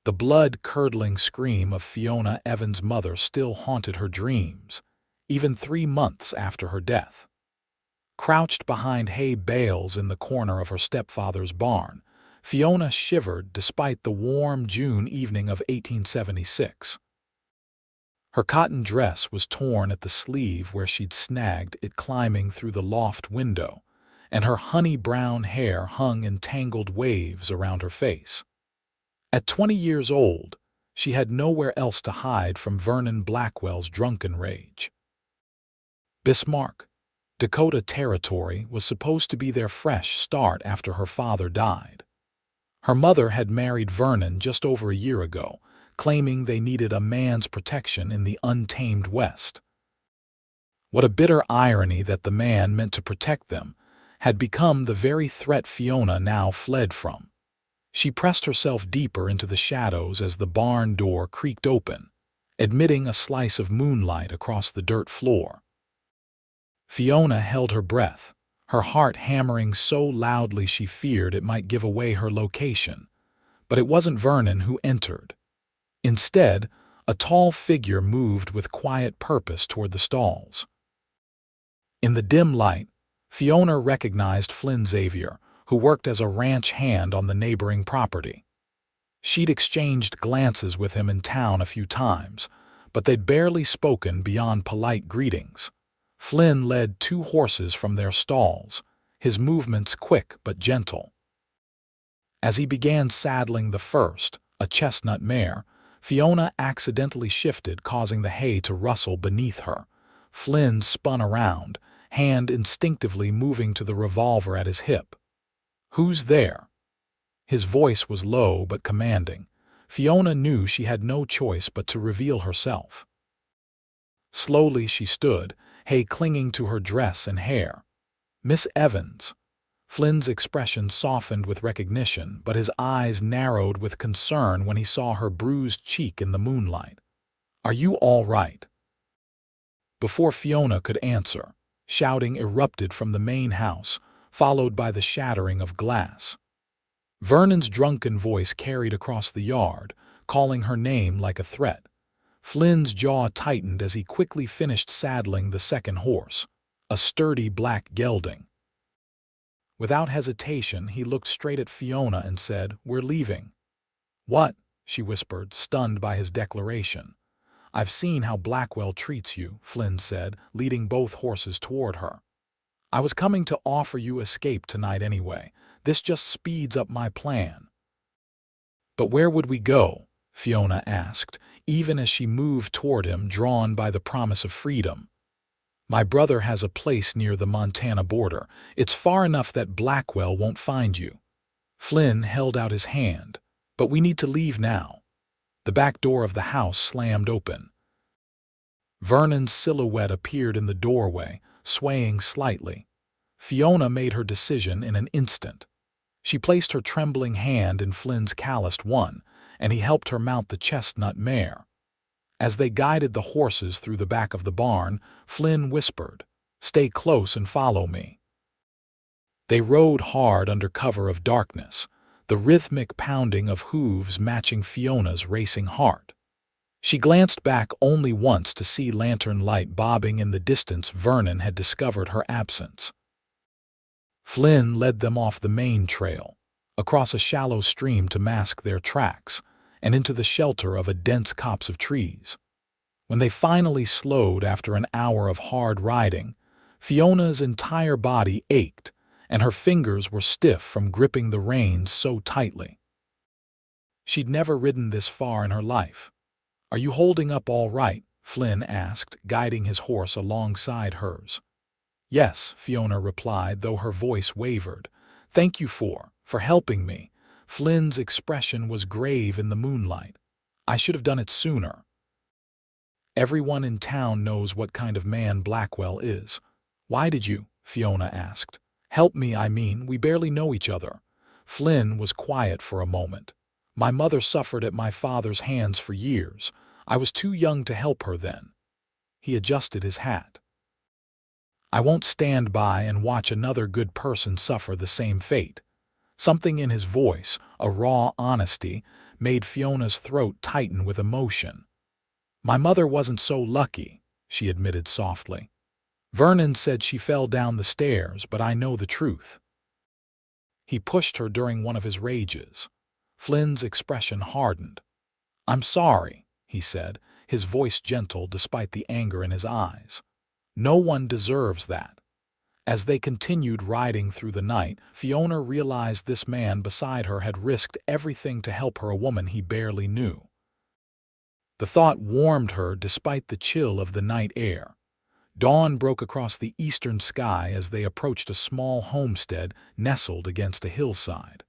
The blood-curdling scream of Fiona Evans' mother still haunted her dreams, even 3 months after her death. Crouched behind hay bales in the corner of her stepfather's barn, Fiona shivered despite the warm June evening of 1876. Her cotton dress was torn at the sleeve where she'd snagged it climbing through the loft window, and her honey-brown hair hung in tangled waves around her face. At 20 years old, she had nowhere else to hide from Vernon Blackwell's drunken rage. Bismarck, Dakota Territory, was supposed to be their fresh start after her father died. Her mother had married Vernon just over a year ago, claiming they needed a man's protection in the untamed West. What a bitter irony that the man meant to protect them had become the very threat Fiona now fled from. She pressed herself deeper into the shadows as the barn door creaked open, admitting a slice of moonlight across the dirt floor. Fiona held her breath, her heart hammering so loudly she feared it might give away her location. But it wasn't Vernon who entered. Instead, a tall figure moved with quiet purpose toward the stalls. In the dim light, Fiona recognized Flynn Xavier, who worked as a ranch hand on the neighboring property. She'd exchanged glances with him in town a few times, but they'd barely spoken beyond polite greetings. Flynn led 2 horses from their stalls, his movements quick but gentle. As he began saddling the first, a chestnut mare, Fiona accidentally shifted, causing the hay to rustle beneath her. Flynn spun around, hand instinctively moving to the revolver at his hip. "Who's there?" His voice was low but commanding. Fiona knew she had no choice but to reveal herself. Slowly she stood, hay clinging to her dress and hair. "Miss Evans." Flynn's expression softened with recognition, but his eyes narrowed with concern when he saw her bruised cheek in the moonlight. "Are you all right?" Before Fiona could answer, shouting erupted from the main house, followed by the shattering of glass. Vernon's drunken voice carried across the yard, calling her name like a threat. Flynn's jaw tightened as he quickly finished saddling the second horse, a sturdy black gelding. Without hesitation, he looked straight at Fiona and said, "We're leaving." "What?" she whispered, stunned by his declaration. "I've seen how Blackwell treats you," Flynn said, leading both horses toward her. "I was coming to offer you escape tonight anyway. This just speeds up my plan." "But where would we go?" Fiona asked, even as she moved toward him, drawn by the promise of freedom. "My brother has a place near the Montana border. It's far enough that Blackwell won't find you." Flynn held out his hand. "But we need to leave now." The back door of the house slammed open. Vernon's silhouette appeared in the doorway, swaying slightly. Fiona made her decision in an instant. She placed her trembling hand in Flynn's calloused one, and he helped her mount the chestnut mare. As they guided the horses through the back of the barn, Flynn whispered, "Stay close and follow me." They rode hard under cover of darkness, the rhythmic pounding of hooves matching Fiona's racing heart. She glanced back only once to see lantern light bobbing in the distance. Vernon had discovered her absence. Flynn led them off the main trail, across a shallow stream to mask their tracks, and into the shelter of a dense copse of trees. When they finally slowed after an hour of hard riding, Fiona's entire body ached, and her fingers were stiff from gripping the reins so tightly. She'd never ridden this far in her life. "Are you holding up all right?" Flynn asked, guiding his horse alongside hers. "Yes," Fiona replied, though her voice wavered. "Thank you for helping me." Flynn's expression was grave in the moonlight. "I should have done it sooner." "Everyone in town knows what kind of man Blackwell is." "Why did you?" Fiona asked. "Help me, I mean. We barely know each other." Flynn was quiet for a moment. "My mother suffered at my father's hands for years. I was too young to help her then." He adjusted his hat. "I won't stand by and watch another good person suffer the same fate." Something in his voice, a raw honesty, made Fiona's throat tighten with emotion. "My mother wasn't so lucky," she admitted softly. "Vernon said she fell down the stairs, but I know the truth." He pushed her during one of his rages. Flynn's expression hardened. "I'm sorry," he said, his voice gentle despite the anger in his eyes. "No one deserves that." As they continued riding through the night, Fiona realized this man beside her had risked everything to help her, a woman he barely knew. The thought warmed her despite the chill of the night air. Dawn broke across the eastern sky as they approached a small homestead nestled against a hillside.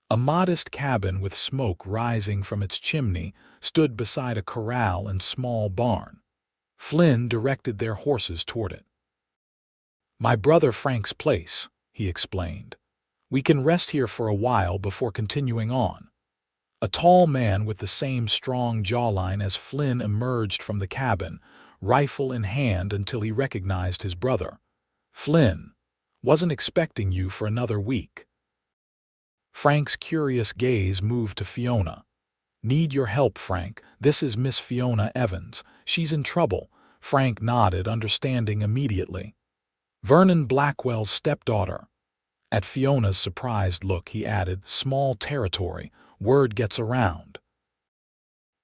A modest cabin with smoke rising from its chimney stood beside a corral and small barn. Flynn directed their horses toward it. "My brother Frank's place," he explained. "We can rest here for a while before continuing on." A tall man with the same strong jawline as Flynn emerged from the cabin, rifle in hand, until he recognized his brother. "Flynn, wasn't expecting you for another week." Frank's curious gaze moved to Fiona. "Need your help, Frank. This is Miss Fiona Evans. She's in trouble." Frank nodded, understanding immediately. "Vernon Blackwell's stepdaughter." At Fiona's surprised look, he added, "Small territory. Word gets around."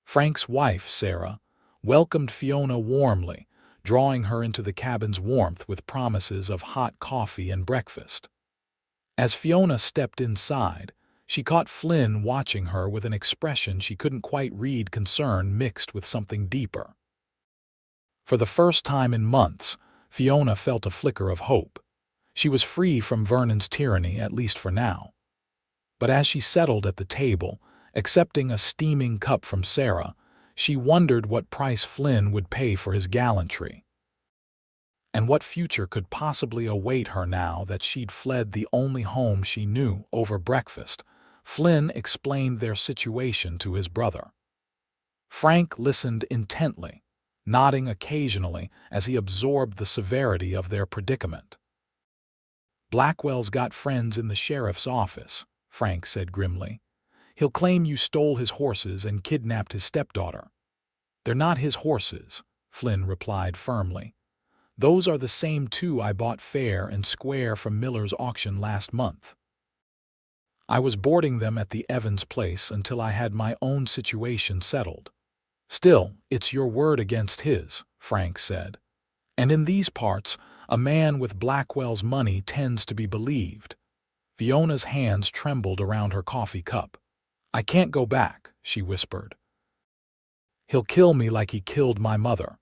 Frank's wife, Sarah, welcomed Fiona warmly, drawing her into the cabin's warmth with promises of hot coffee and breakfast. As Fiona stepped inside, she caught Flynn watching her with an expression she couldn't quite read, concern mixed with something deeper. For the first time in months, Fiona felt a flicker of hope. She was free from Vernon's tyranny, at least for now. But as she settled at the table, accepting a steaming cup from Sarah, she wondered what price Flynn would pay for his gallantry. And what future could possibly await her now that she'd fled the only home she knew. Over breakfast, Flynn explained their situation to his brother. Frank listened intently, nodding occasionally as he absorbed the severity of their predicament. "Blackwell's got friends in the sheriff's office," Frank said grimly. "He'll claim you stole his horses and kidnapped his stepdaughter." "They're not his horses," Flynn replied firmly. "Those are the same two I bought fair and square from Miller's auction last month. I was boarding them at the Evans place until I had my own situation settled." "Still, it's your word against his," Frank said. "And in these parts, a man with Blackwell's money tends to be believed." Fiona's hands trembled around her coffee cup. "I can't go back," she whispered. "He'll kill me like he killed my mother."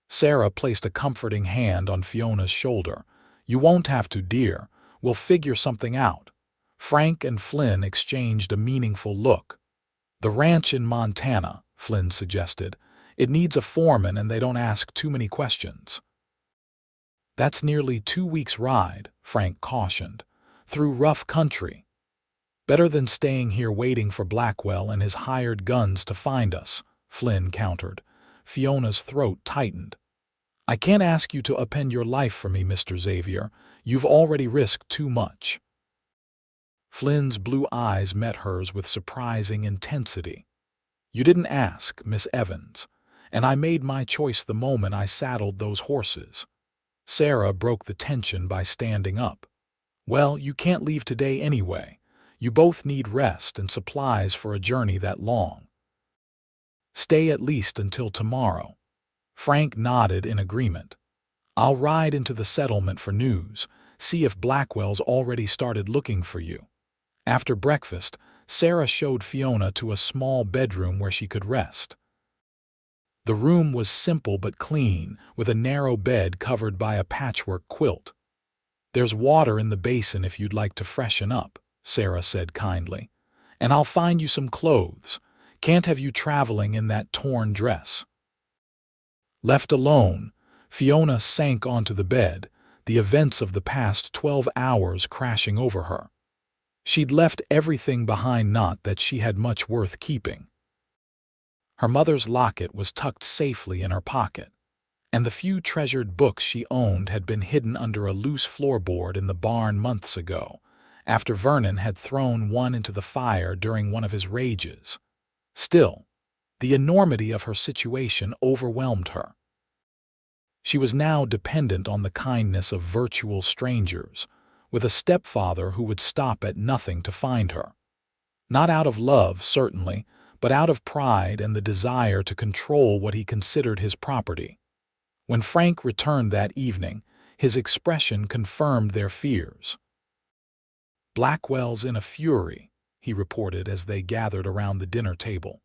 Sarah placed a comforting hand on Fiona's shoulder. "You won't have to, dear. We'll figure something out." Frank and Flynn exchanged a meaningful look. "The ranch in Montana," Flynn suggested. "It needs a foreman and they don't ask too many questions." "That's nearly 2 weeks' ride," Frank cautioned, "through rough country." "Better than staying here waiting for Blackwell and his hired guns to find us," Flynn countered. Fiona's throat tightened. "I can't ask you to upend your life for me, Mr. Xavier. You've already risked too much." Flynn's blue eyes met hers with surprising intensity. "You didn't ask, Miss Evans, and I made my choice the moment I saddled those horses." Sarah broke the tension by standing up. "Well, you can't leave today anyway. You both need rest and supplies for a journey that long. Stay at least until tomorrow." Frank nodded in agreement. "I'll ride into the settlement for news, see if Blackwell's already started looking for you." After breakfast, Sarah showed Fiona to a small bedroom where she could rest. The room was simple but clean, with a narrow bed covered by a patchwork quilt. "There's water in the basin if you'd like to freshen up," Sarah said kindly. "And I'll find you some clothes. Can't have you traveling in that torn dress." Left alone, Fiona sank onto the bed, the events of the past 12 hours crashing over her. She'd left everything behind, not that she had much worth keeping. Her mother's locket was tucked safely in her pocket, and the few treasured books she owned had been hidden under a loose floorboard in the barn months ago, after Vernon had thrown one into the fire during one of his rages. Still, the enormity of her situation overwhelmed her. She was now dependent on the kindness of virtual strangers, with a stepfather who would stop at nothing to find her. Not out of love, certainly, but out of pride and the desire to control what he considered his property. When Frank returned that evening, his expression confirmed their fears. "Blackwell's in a fury," he reported as they gathered around the dinner table.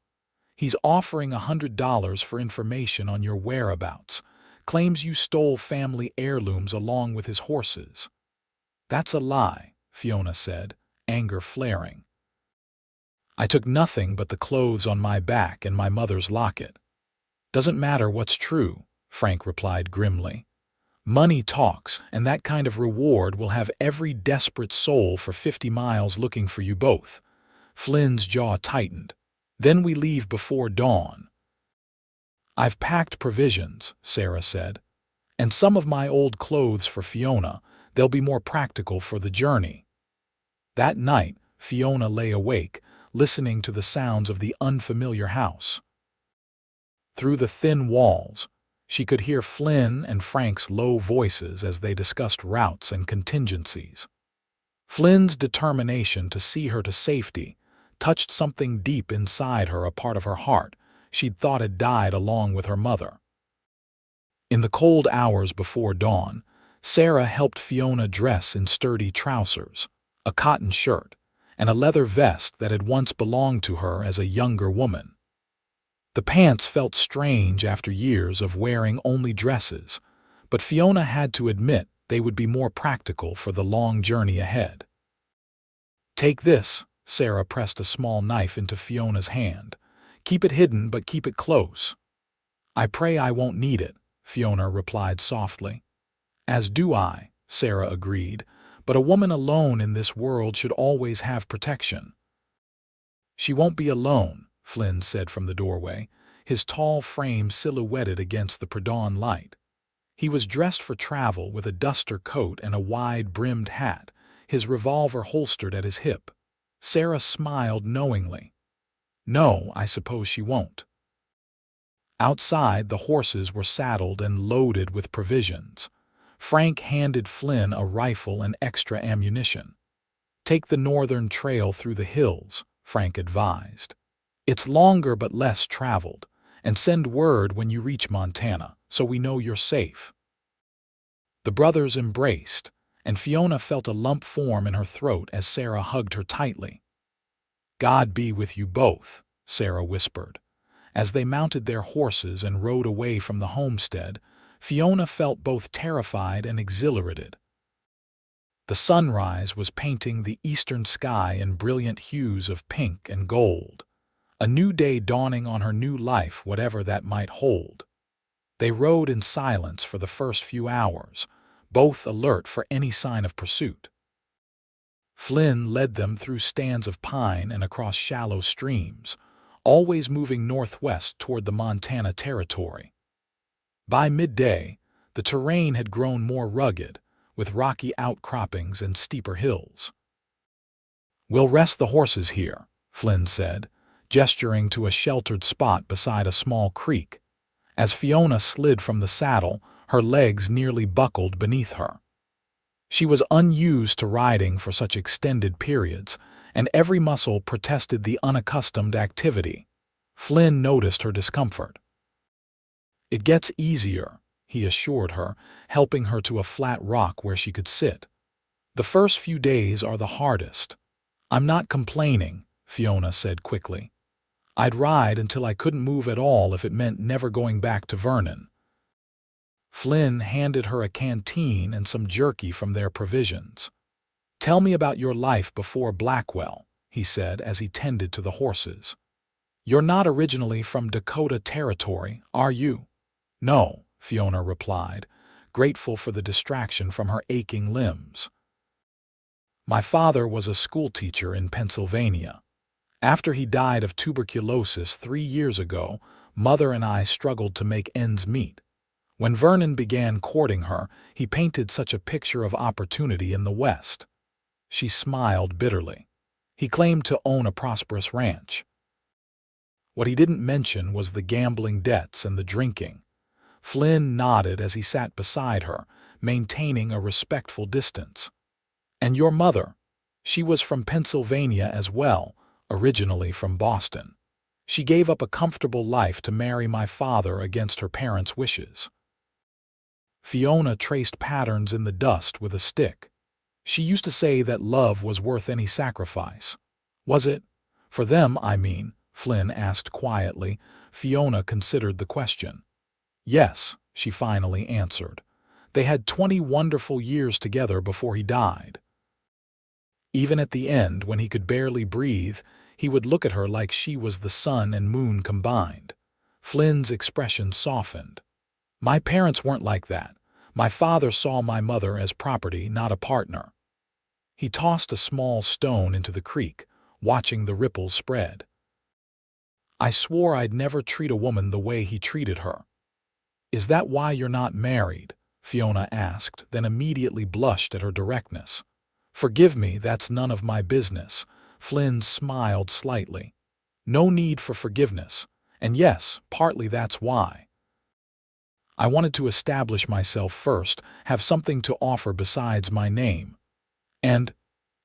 "He's offering $100 for information on your whereabouts, claims you stole family heirlooms along with his horses." "That's a lie," Fiona said, anger flaring. "I took nothing but the clothes on my back and my mother's locket." "Doesn't matter what's true," Frank replied grimly. "Money talks, and that kind of reward will have every desperate soul for 50 miles looking for you both." Flynn's jaw tightened. "Then we leave before dawn." "I've packed provisions," Sarah said, "and some of my old clothes for Fiona. They'll be more practical for the journey." That night, Fiona lay awake, listening to the sounds of the unfamiliar house. Through the thin walls, she could hear Flynn and Frank's low voices as they discussed routes and contingencies. Flynn's determination to see her to safety touched something deep inside her, a part of her heart she'd thought had died along with her mother. In the cold hours before dawn, Sarah helped Fiona dress in sturdy trousers, a cotton shirt, and a leather vest that had once belonged to her as a younger woman. The pants felt strange after years of wearing only dresses, but Fiona had to admit they would be more practical for the long journey ahead. "Take this," Sarah pressed a small knife into Fiona's hand. "Keep it hidden, but keep it close." "I pray I won't need it," Fiona replied softly. "As do I," Sarah agreed, "but a woman alone in this world should always have protection." "She won't be alone," Flynn said from the doorway, his tall frame silhouetted against the pre-dawn light. He was dressed for travel with a duster coat and a wide-brimmed hat, his revolver holstered at his hip. Sarah smiled knowingly. "No, I suppose she won't." Outside, the horses were saddled and loaded with provisions. Frank handed Flynn a rifle and extra ammunition. "Take the northern trail through the hills," Frank advised. "It's longer but less traveled, and send word when you reach Montana, so we know you're safe." The brothers embraced, and Fiona felt a lump form in her throat as Sarah hugged her tightly. "God be with you both," Sarah whispered. As they mounted their horses and rode away from the homestead, Fiona felt both terrified and exhilarated. The sunrise was painting the eastern sky in brilliant hues of pink and gold. A new day dawning on her new life, whatever that might hold. They rode in silence for the first few hours, both alert for any sign of pursuit. Flynn led them through stands of pine and across shallow streams, always moving northwest toward the Montana Territory. By midday, the terrain had grown more rugged, with rocky outcroppings and steeper hills. "We'll rest the horses here," Flynn said, gesturing to a sheltered spot beside a small creek. As Fiona slid from the saddle, her legs nearly buckled beneath her. She was unused to riding for such extended periods, and every muscle protested the unaccustomed activity. Flynn noticed her discomfort. "It gets easier," he assured her, helping her to a flat rock where she could sit. "The first few days are the hardest." "I'm not complaining," Fiona said quickly. "I'd ride until I couldn't move at all if it meant never going back to Vernon." Flynn handed her a canteen and some jerky from their provisions. "Tell me about your life before Blackwell," he said as he tended to the horses. "You're not originally from Dakota Territory, are you?" "No," Fiona replied, grateful for the distraction from her aching limbs. "My father was a schoolteacher in Pennsylvania. After he died of tuberculosis 3 years ago, Mother and I struggled to make ends meet. When Vernon began courting her, he painted such a picture of opportunity in the West." She smiled bitterly. "He claimed to own a prosperous ranch." What he didn't mention was the gambling debts and the drinking. Flynn nodded as he sat beside her, maintaining a respectful distance. And your mother? She was from Pennsylvania as well, originally from Boston. She gave up a comfortable life to marry my father against her parents' wishes. Fiona traced patterns in the dust with a stick. She used to say that love was worth any sacrifice. Was it? For them, I mean, Flynn asked quietly. Fiona considered the question. Yes, she finally answered. They had 20 wonderful years together before he died. Even at the end, when he could barely breathe, he would look at her like she was the sun and moon combined. Flynn's expression softened. My parents weren't like that. My father saw my mother as property, not a partner. He tossed a small stone into the creek, watching the ripples spread. I swore I'd never treat a woman the way he treated her. Is that why you're not married? Fiona asked, then immediately blushed at her directness. Forgive me, that's none of my business. Flynn smiled slightly. No need for forgiveness. And yes, partly that's why. I wanted to establish myself first, have something to offer besides my name. And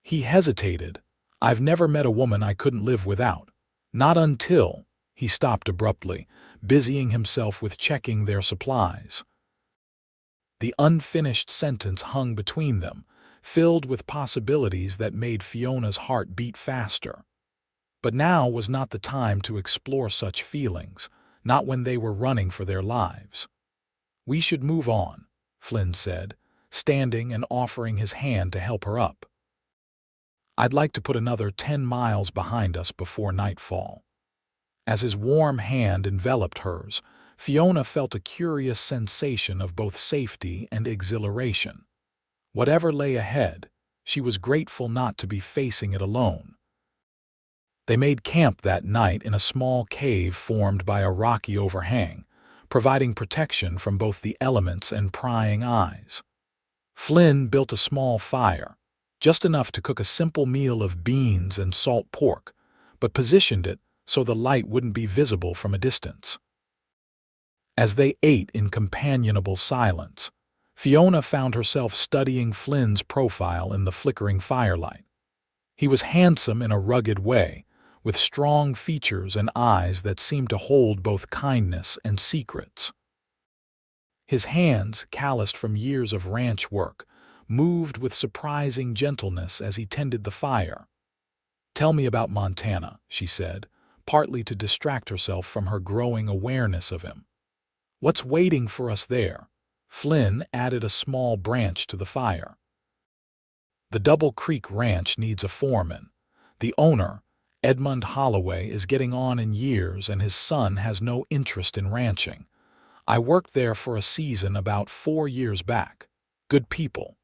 he hesitated. I've never met a woman I couldn't live without. Not until, he stopped abruptly, busying himself with checking their supplies. The unfinished sentence hung between them, filled with possibilities that made Fiona's heart beat faster. But now was not the time to explore such feelings, not when they were running for their lives. We should move on, Flynn said, standing and offering his hand to help her up. I'd like to put another 10 miles behind us before nightfall. As his warm hand enveloped hers, Fiona felt a curious sensation of both safety and exhilaration. Whatever lay ahead, she was grateful not to be facing it alone. They made camp that night in a small cave formed by a rocky overhang, providing protection from both the elements and prying eyes. Flynn built a small fire, just enough to cook a simple meal of beans and salt pork, but positioned it so the light wouldn't be visible from a distance. As they ate in companionable silence, Fiona found herself studying Flynn's profile in the flickering firelight. He was handsome in a rugged way, with strong features and eyes that seemed to hold both kindness and secrets. His hands, calloused from years of ranch work, moved with surprising gentleness as he tended the fire. Tell me about Montana, she said, partly to distract herself from her growing awareness of him. What's waiting for us there? Flynn added a small branch to the fire. The Double Creek Ranch needs a foreman. The owner, Edmund Holloway, is getting on in years and his son has no interest in ranching. I worked there for a season about 4 years back. Good people.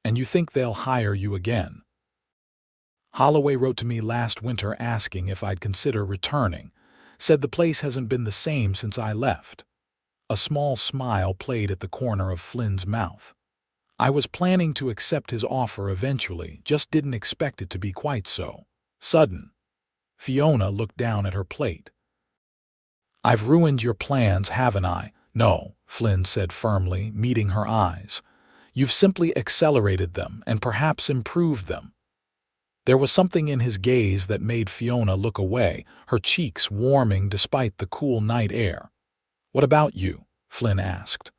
And you think they'll hire you again? Holloway wrote to me last winter asking if I'd consider returning. Said the place hasn't been the same since I left. A small smile played at the corner of Flynn's mouth. I was planning to accept his offer eventually, just didn't expect it to be quite so sudden. Fiona looked down at her plate. I've ruined your plans, haven't I? No, Flynn said firmly, meeting her eyes. You've simply accelerated them and perhaps improved them. There was something in his gaze that made Fiona look away, her cheeks warming despite the cool night air. What about you? Flynn asked.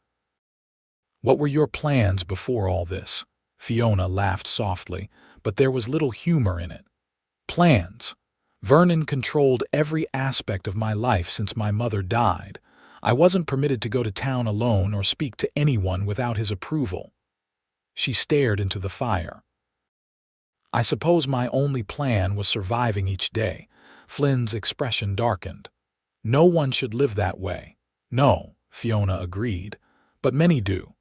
What were your plans before all this? Fiona laughed softly, but there was little humor in it. Plans. Vernon controlled every aspect of my life since my mother died. I wasn't permitted to go to town alone or speak to anyone without his approval. She stared into the fire. I suppose my only plan was surviving each day. Flynn's expression darkened. No one should live that way. No, Fiona agreed, but many do.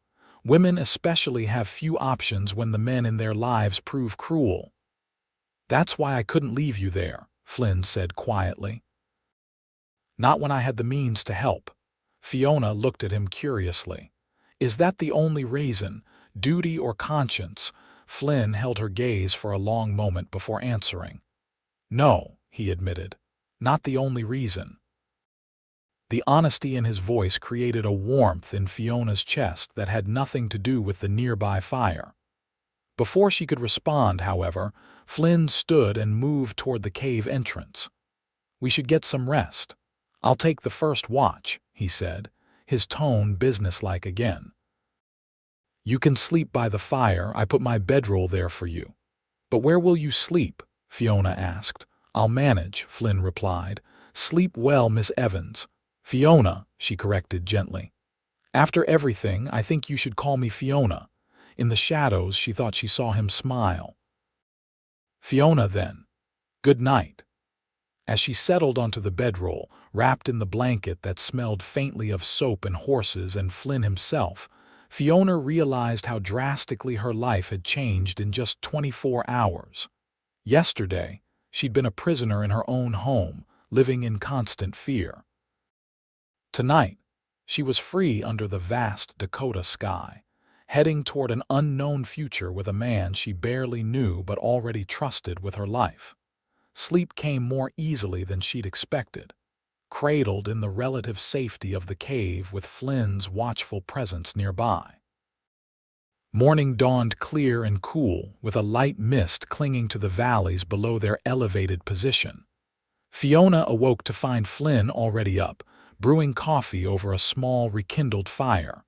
Women especially have few options when the men in their lives prove cruel. That's why I couldn't leave you there, Flynn said quietly. Not when I had the means to help. Fiona looked at him curiously. Is that the only reason? Duty or conscience? Flynn held her gaze for a long moment before answering. No, he admitted. Not the only reason. The honesty in his voice created a warmth in Fiona's chest that had nothing to do with the nearby fire. Before she could respond, however, Flynn stood and moved toward the cave entrance. "We should get some rest. I'll take the first watch," he said, his tone businesslike again. "You can sleep by the fire. I put my bedroll there for you." "But where will you sleep?" Fiona asked. "I'll manage," Flynn replied. "Sleep well, Miss Evans." "Fiona," she corrected gently. "After everything, I think you should call me Fiona." In the shadows, she thought she saw him smile. "Fiona, then. Good night." As she settled onto the bedroll, wrapped in the blanket that smelled faintly of soap and horses and Flynn himself, Fiona realized how drastically her life had changed in just 24 hours. Yesterday, she'd been a prisoner in her own home, living in constant fear. Tonight, she was free under the vast Dakota sky, heading toward an unknown future with a man she barely knew but already trusted with her life. Sleep came more easily than she'd expected, cradled in the relative safety of the cave with Flynn's watchful presence nearby. Morning dawned clear and cool, with a light mist clinging to the valleys below their elevated position. Fiona awoke to find Flynn already up, brewing coffee over a small, rekindled fire.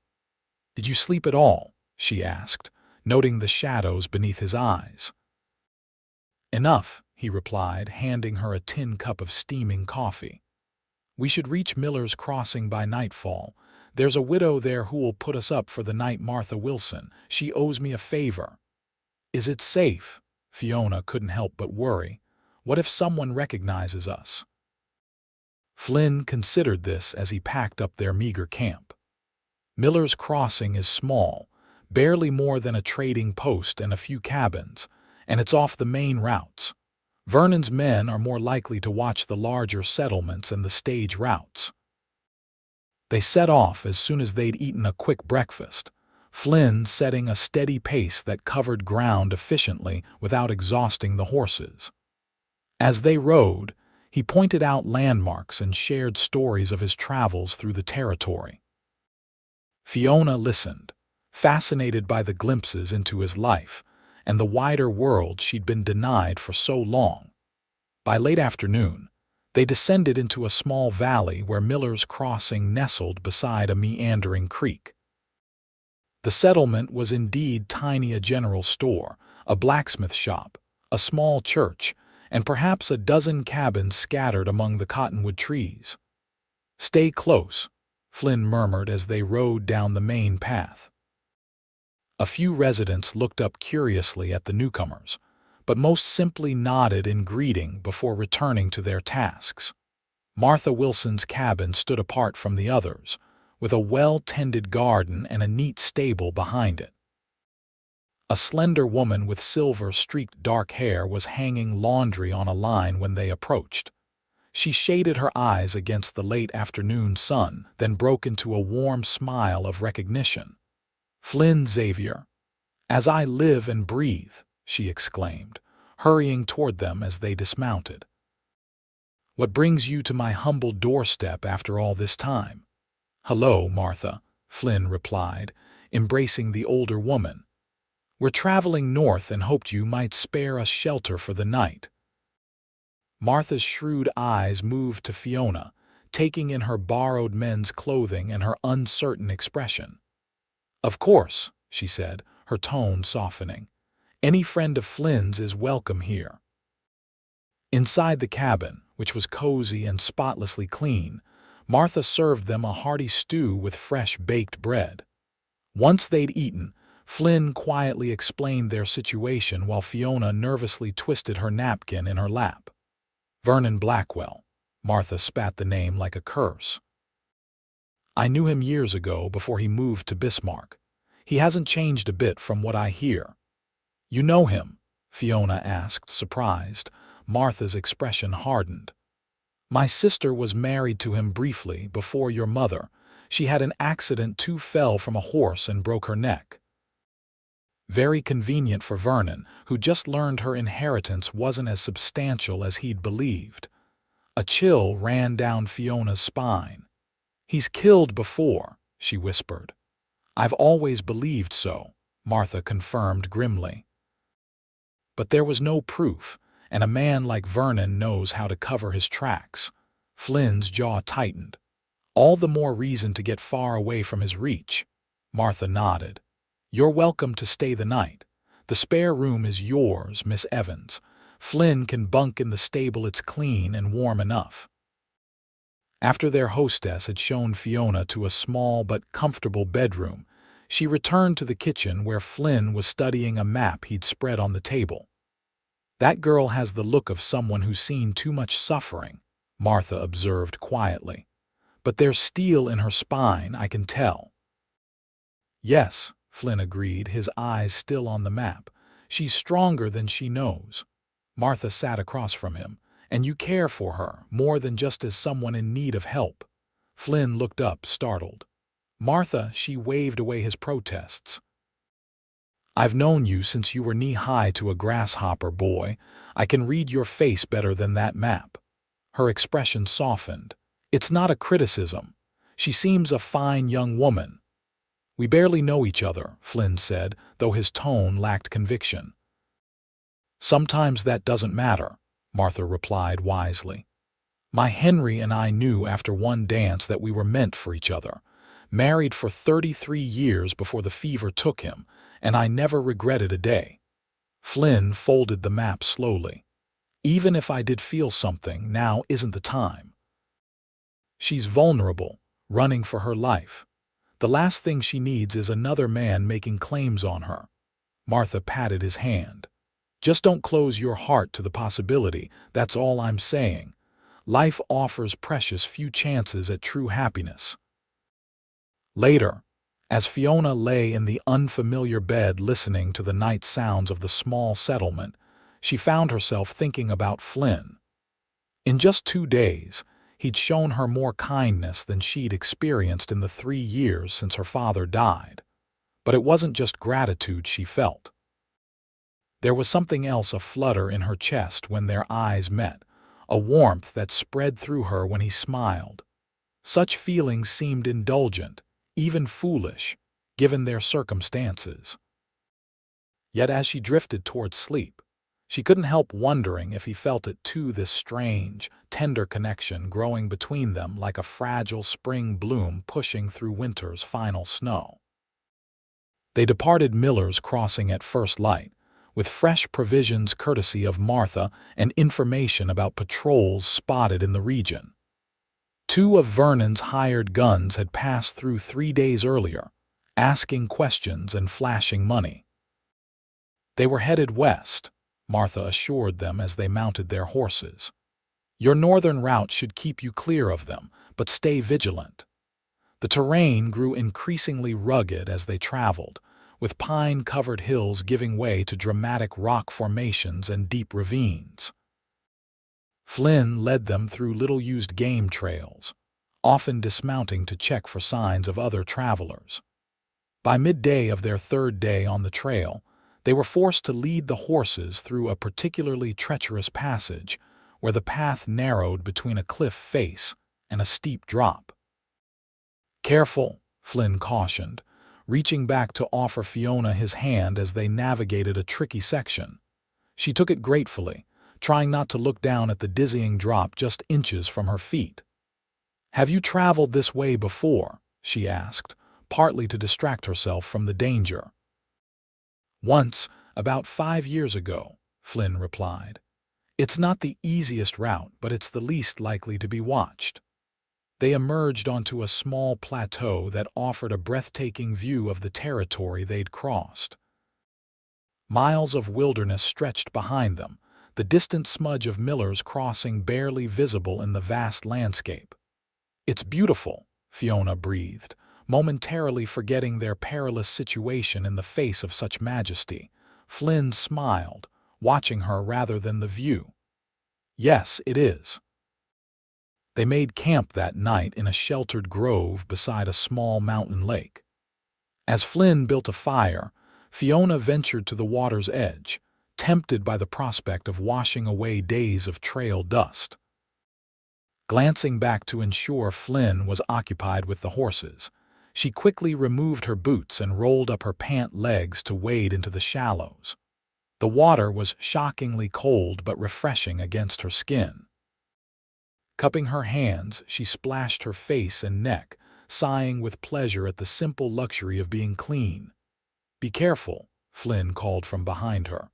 "Did you sleep at all?" she asked, noting the shadows beneath his eyes. "Enough," he replied, handing her a tin cup of steaming coffee. "We should reach Miller's Crossing by nightfall. There's a widow there who will put us up for the night, Martha Wilson. She owes me a favor." "Is it safe?" Fiona couldn't help but worry. "What if someone recognizes us?" Flynn considered this as he packed up their meager camp. Miller's Crossing is small, barely more than a trading post and a few cabins, and it's off the main routes. Vernon's men are more likely to watch the larger settlements and the stage routes. They set off as soon as they'd eaten a quick breakfast, Flynn setting a steady pace that covered ground efficiently without exhausting the horses. As they rode, he pointed out landmarks and shared stories of his travels through the territory. Fiona listened, fascinated by the glimpses into his life and the wider world she'd been denied for so long. By late afternoon, they descended into a small valley where Miller's Crossing nestled beside a meandering creek. The settlement was indeed tiny: a general store, a blacksmith shop, a small church, and perhaps a dozen cabins scattered among the cottonwood trees. "Stay close," Flynn murmured as they rode down the main path. A few residents looked up curiously at the newcomers, but most simply nodded in greeting before returning to their tasks. Martha Wilson's cabin stood apart from the others, with a well-tended garden and a neat stable behind it. A slender woman with silver-streaked dark hair was hanging laundry on a line when they approached. She shaded her eyes against the late afternoon sun, then broke into a warm smile of recognition. "Flynn Xavier. As I live and breathe," she exclaimed, hurrying toward them as they dismounted. "What brings you to my humble doorstep after all this time?" "Hello, Martha," Flynn replied, embracing the older woman. "We're traveling north and hoped you might spare us shelter for the night." Martha's shrewd eyes moved to Fiona, taking in her borrowed men's clothing and her uncertain expression. "Of course," she said, her tone softening. "Any friend of Flynn's is welcome here." Inside the cabin, which was cozy and spotlessly clean, Martha served them a hearty stew with fresh baked bread. Once they'd eaten, Flynn quietly explained their situation while Fiona nervously twisted her napkin in her lap. "Vernon Blackwell." Martha spat the name like a curse. "I knew him years ago before he moved to Bismarck. He hasn't changed a bit from what I hear." "You know him?" Fiona asked, surprised. Martha's expression hardened. "My sister was married to him briefly before your mother. She had an accident, too, fell from a horse and broke her neck." Very convenient for Vernon, who just learned her inheritance wasn't as substantial as he'd believed. A chill ran down Fiona's spine. "He's killed before," she whispered. "I've always believed so," Martha confirmed grimly. But there was no proof, and a man like Vernon knows how to cover his tracks. Flynn's jaw tightened. "All the more reason to get far away from his reach." Martha nodded. "You're welcome to stay the night. The spare room is yours, Miss Evans. Flynn can bunk in the stable. It's clean and warm enough." After their hostess had shown Fiona to a small but comfortable bedroom, she returned to the kitchen where Flynn was studying a map he'd spread on the table. "That girl has the look of someone who's seen too much suffering," Martha observed quietly. "But there's steel in her spine, I can tell." "Yes," Flynn agreed, his eyes still on the map. "She's stronger than she knows." Martha sat across from him. "And you care for her, more than just as someone in need of help." Flynn looked up, startled. "Martha," she waved away his protests. "I've known you since you were knee-high to a grasshopper, boy. I can read your face better than that map." Her expression softened. "It's not a criticism. She seems a fine young woman." "We barely know each other," Flynn said, though his tone lacked conviction. "Sometimes that doesn't matter," Martha replied wisely. "My Henry and I knew after one dance that we were meant for each other. Married for 33 years before the fever took him, and I never regretted a day." Flynn folded the map slowly. "Even if I did feel something, now isn't the time. She's vulnerable, running for her life. The last thing she needs is another man making claims on her." Martha patted his hand. "Just don't close your heart to the possibility, that's all I'm saying. Life offers precious few chances at true happiness." Later, as Fiona lay in the unfamiliar bed listening to the night sounds of the small settlement, she found herself thinking about Flynn. In just 2 days, he'd shown her more kindness than she'd experienced in the 3 years since her father died. But it wasn't just gratitude she felt. There was something else aflutter in her chest when their eyes met, a warmth that spread through her when he smiled. Such feelings seemed indulgent, even foolish, given their circumstances. Yet as she drifted toward sleep, she couldn't help wondering if he felt it too, this strange, tender connection growing between them like a fragile spring bloom pushing through winter's final snow. They departed Miller's Crossing at first light, with fresh provisions courtesy of Martha and information about patrols spotted in the region. 2 of Vernon's hired guns had passed through 3 days earlier, asking questions and flashing money. They were headed west, Martha assured them as they mounted their horses. "Your northern route should keep you clear of them, but stay vigilant." The terrain grew increasingly rugged as they traveled, with pine-covered hills giving way to dramatic rock formations and deep ravines. Flynn led them through little-used game trails, often dismounting to check for signs of other travelers. By midday of their 3rd day on the trail, they were forced to lead the horses through a particularly treacherous passage where the path narrowed between a cliff face and a steep drop. "Careful," Flynn cautioned, reaching back to offer Fiona his hand as they navigated a tricky section. She took it gratefully, trying not to look down at the dizzying drop just inches from her feet. "Have you traveled this way before?" she asked, partly to distract herself from the danger. "Once, about 5 years ago," Flynn replied. "It's not the easiest route, but it's the least likely to be watched." They emerged onto a small plateau that offered a breathtaking view of the territory they'd crossed. Miles of wilderness stretched behind them, the distant smudge of Miller's Crossing barely visible in the vast landscape. "It's beautiful," Fiona breathed, momentarily forgetting their perilous situation in the face of such majesty. Flynn smiled, watching her rather than the view. "Yes, it is." They made camp that night in a sheltered grove beside a small mountain lake. As Flynn built a fire, Fiona ventured to the water's edge, tempted by the prospect of washing away days of trail dust. Glancing back to ensure Flynn was occupied with the horses, she quickly removed her boots and rolled up her pant legs to wade into the shallows. The water was shockingly cold but refreshing against her skin. Cupping her hands, she splashed her face and neck, sighing with pleasure at the simple luxury of being clean. "Be careful," Flynn called from behind her.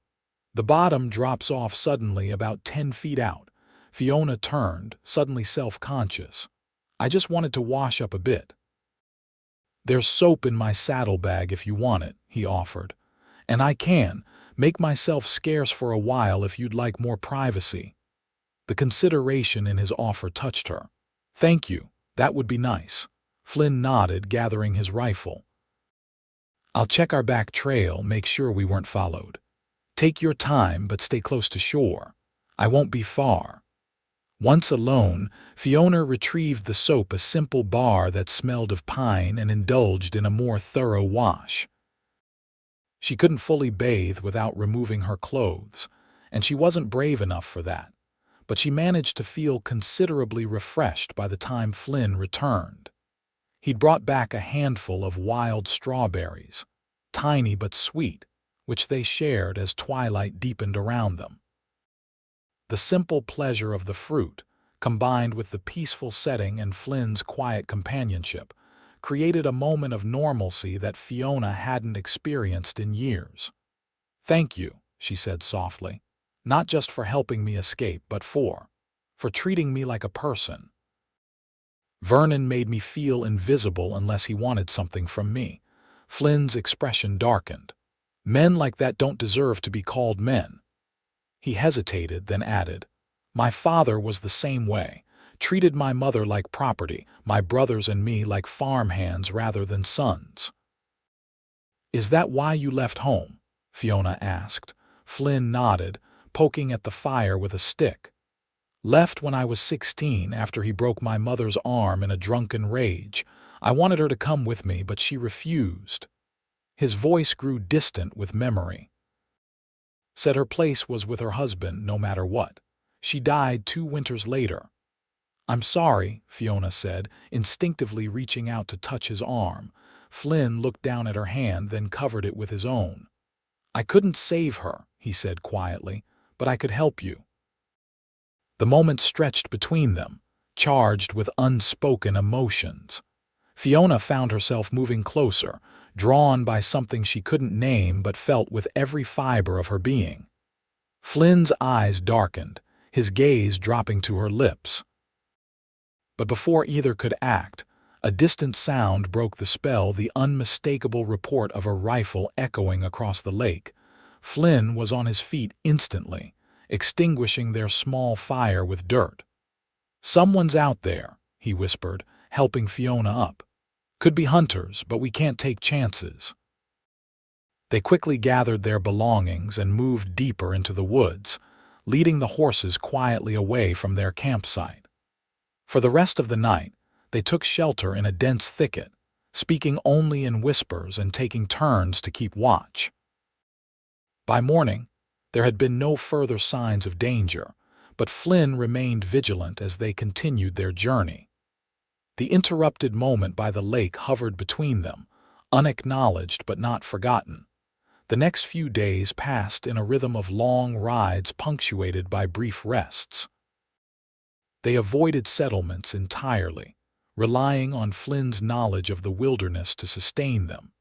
"The bottom drops off suddenly about 10 feet out." Fiona turned, suddenly self-conscious. "I just wanted to wash up a bit." "There's soap in my saddlebag if you want it," he offered. "And I can make myself scarce for a while if you'd like more privacy." The consideration in his offer touched her. "Thank you, that would be nice." Flynn nodded, gathering his rifle. "I'll check our back trail, make sure we weren't followed. Take your time, but stay close to shore. I won't be far." Once alone, Fiona retrieved the soap, a simple bar that smelled of pine, and indulged in a more thorough wash. She couldn't fully bathe without removing her clothes, and she wasn't brave enough for that, but she managed to feel considerably refreshed by the time Flynn returned. He'd brought back a handful of wild strawberries, tiny but sweet, which they shared as twilight deepened around them. The simple pleasure of the fruit, combined with the peaceful setting and Flynn's quiet companionship, created a moment of normalcy that Fiona hadn't experienced in years. "Thank you," she said softly, "not just for helping me escape, but for treating me like a person. Vernon made me feel invisible unless he wanted something from me." Flynn's expression darkened. "Men like that don't deserve to be called men." He hesitated, then added, "My father was the same way, treated my mother like property, my brothers and me like farmhands rather than sons." "Is that why you left home?" Fiona asked. Flynn nodded, poking at the fire with a stick. "Left when I was 16 after he broke my mother's arm in a drunken rage. I wanted her to come with me, but she refused." His voice grew distant with memory. "Said her place was with her husband no matter what. She died 2 winters later." "I'm sorry," Fiona said, instinctively reaching out to touch his arm. Flynn looked down at her hand, then covered it with his own. "I couldn't save her," he said quietly, "but I could help you." The moment stretched between them, charged with unspoken emotions. Fiona found herself moving closer, drawn by something she couldn't name but felt with every fiber of her being. Flynn's eyes darkened, his gaze dropping to her lips. But before either could act, a distant sound broke the spell, the unmistakable report of a rifle echoing across the lake. Flynn was on his feet instantly, extinguishing their small fire with dirt. "Someone's out there," he whispered, helping Fiona up. "Could be hunters, but we can't take chances." They quickly gathered their belongings and moved deeper into the woods, leading the horses quietly away from their campsite. For the rest of the night, they took shelter in a dense thicket, speaking only in whispers and taking turns to keep watch. By morning, there had been no further signs of danger, but Flynn remained vigilant as they continued their journey. The interrupted moment by the lake hovered between them, unacknowledged but not forgotten. The next few days passed in a rhythm of long rides punctuated by brief rests. They avoided settlements entirely, relying on Flynn's knowledge of the wilderness to sustain them.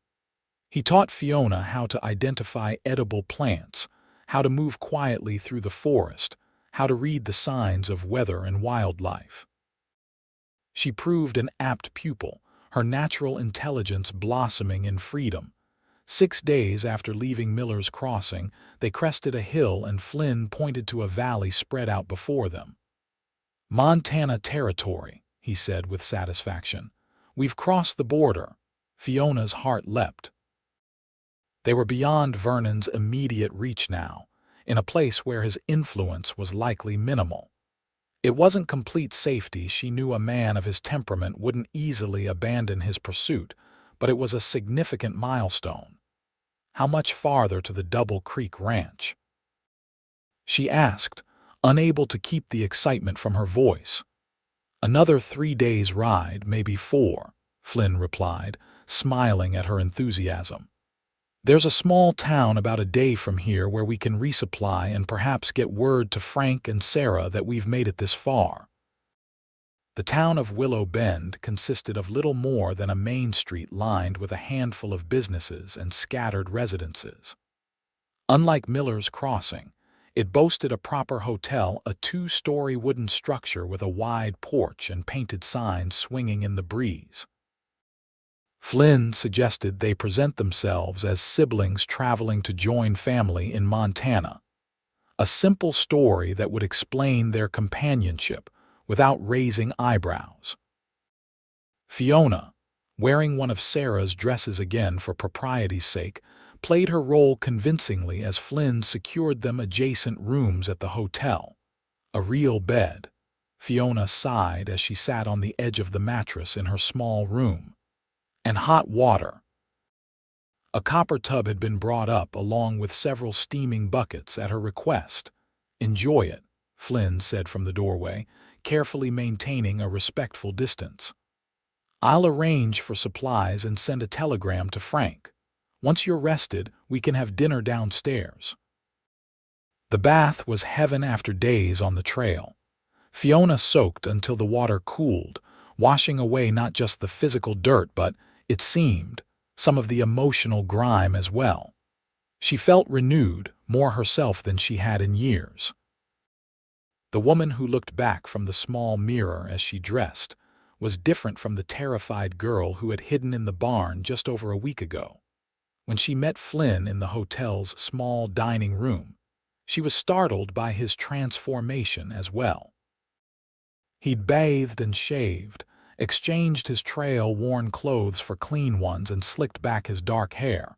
He taught Fiona how to identify edible plants, how to move quietly through the forest, how to read the signs of weather and wildlife. She proved an apt pupil, her natural intelligence blossoming in freedom. 6 days after leaving Miller's Crossing, they crested a hill and Flynn pointed to a valley spread out before them. "Montana territory," he said with satisfaction. "We've crossed the border." Fiona's heart leapt. They were beyond Vernon's immediate reach now, in a place where his influence was likely minimal. It wasn't complete safety. She knew a man of his temperament wouldn't easily abandon his pursuit, but it was a significant milestone. How much farther to the Double Creek Ranch? She asked, unable to keep the excitement from her voice. "Another 3 days' ride, maybe 4, Flynn replied, smiling at her enthusiasm. "There's a small town about a day from here where we can resupply and perhaps get word to Frank and Sarah that we've made it this far." The town of Willow Bend consisted of little more than a main street lined with a handful of businesses and scattered residences. Unlike Miller's Crossing, it boasted a proper hotel, a 2-story wooden structure with a wide porch and painted signs swinging in the breeze. Flynn suggested they present themselves as siblings traveling to join family in Montana. A simple story that would explain their companionship without raising eyebrows. Fiona, wearing one of Sarah's dresses again for propriety's sake, played her role convincingly as Flynn secured them adjacent rooms at the hotel. A real bed. Fiona sighed as she sat on the edge of the mattress in her small room. And hot water. A copper tub had been brought up along with several steaming buckets at her request. "Enjoy it," Flynn said from the doorway, carefully maintaining a respectful distance. "I'll arrange for supplies and send a telegram to Frank. Once you're rested, we can have dinner downstairs." The bath was heaven after days on the trail. Fiona soaked until the water cooled, washing away not just the physical dirt but, it seemed, some of the emotional grime as well. She felt renewed, more herself than she had in years. The woman who looked back from the small mirror as she dressed was different from the terrified girl who had hidden in the barn just over a week ago. When she met Flynn in the hotel's small dining room, she was startled by his transformation as well. He'd bathed and shaved, exchanged his trail-worn clothes for clean ones and slicked back his dark hair.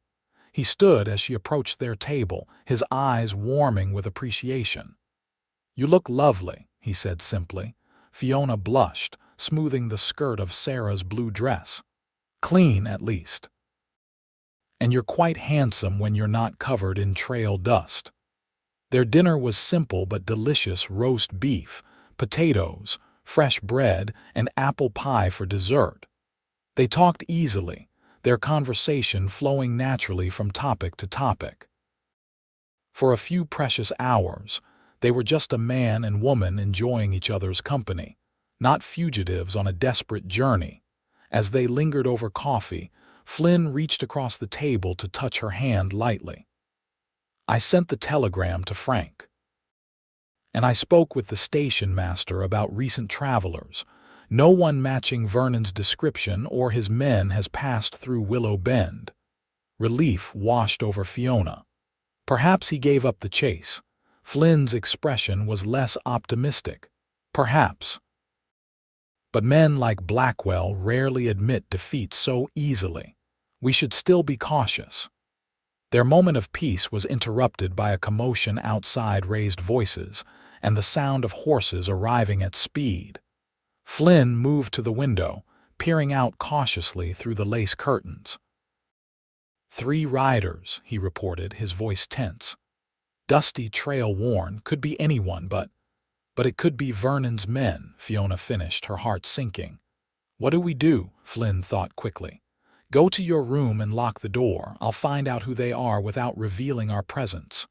He stood as she approached their table, his eyes warming with appreciation. "You look lovely," he said simply. Fiona blushed, smoothing the skirt of Sarah's blue dress. "Clean, at least. And you're quite handsome when you're not covered in trail dust." Their dinner was simple but delicious: roast beef, potatoes, fresh bread, and apple pie for dessert. They talked easily, their conversation flowing naturally from topic to topic. For a few precious hours, they were just a man and woman enjoying each other's company, not fugitives on a desperate journey. As they lingered over coffee, Flynn reached across the table to touch her hand lightly. "I sent the telegram to Frank. And I spoke with the station master about recent travelers. No one matching Vernon's description or his men has passed through Willow Bend." Relief washed over Fiona. Perhaps he gave up the chase. Flynn's expression was less optimistic. Perhaps. But men like Blackwell rarely admit defeat so easily. We should still be cautious. Their moment of peace was interrupted by a commotion outside, raised voices, and the sound of horses arriving at speed. Flynn moved to the window, peering out cautiously through the lace curtains. "3 riders," he reported, his voice tense. "Dusty, trail-worn, could be anyone, but it could be Vernon's men," Fiona finished, her heart sinking. "What do we do?" Flynn thought quickly. "Go to your room and lock the door. I'll find out who they are without revealing our presence."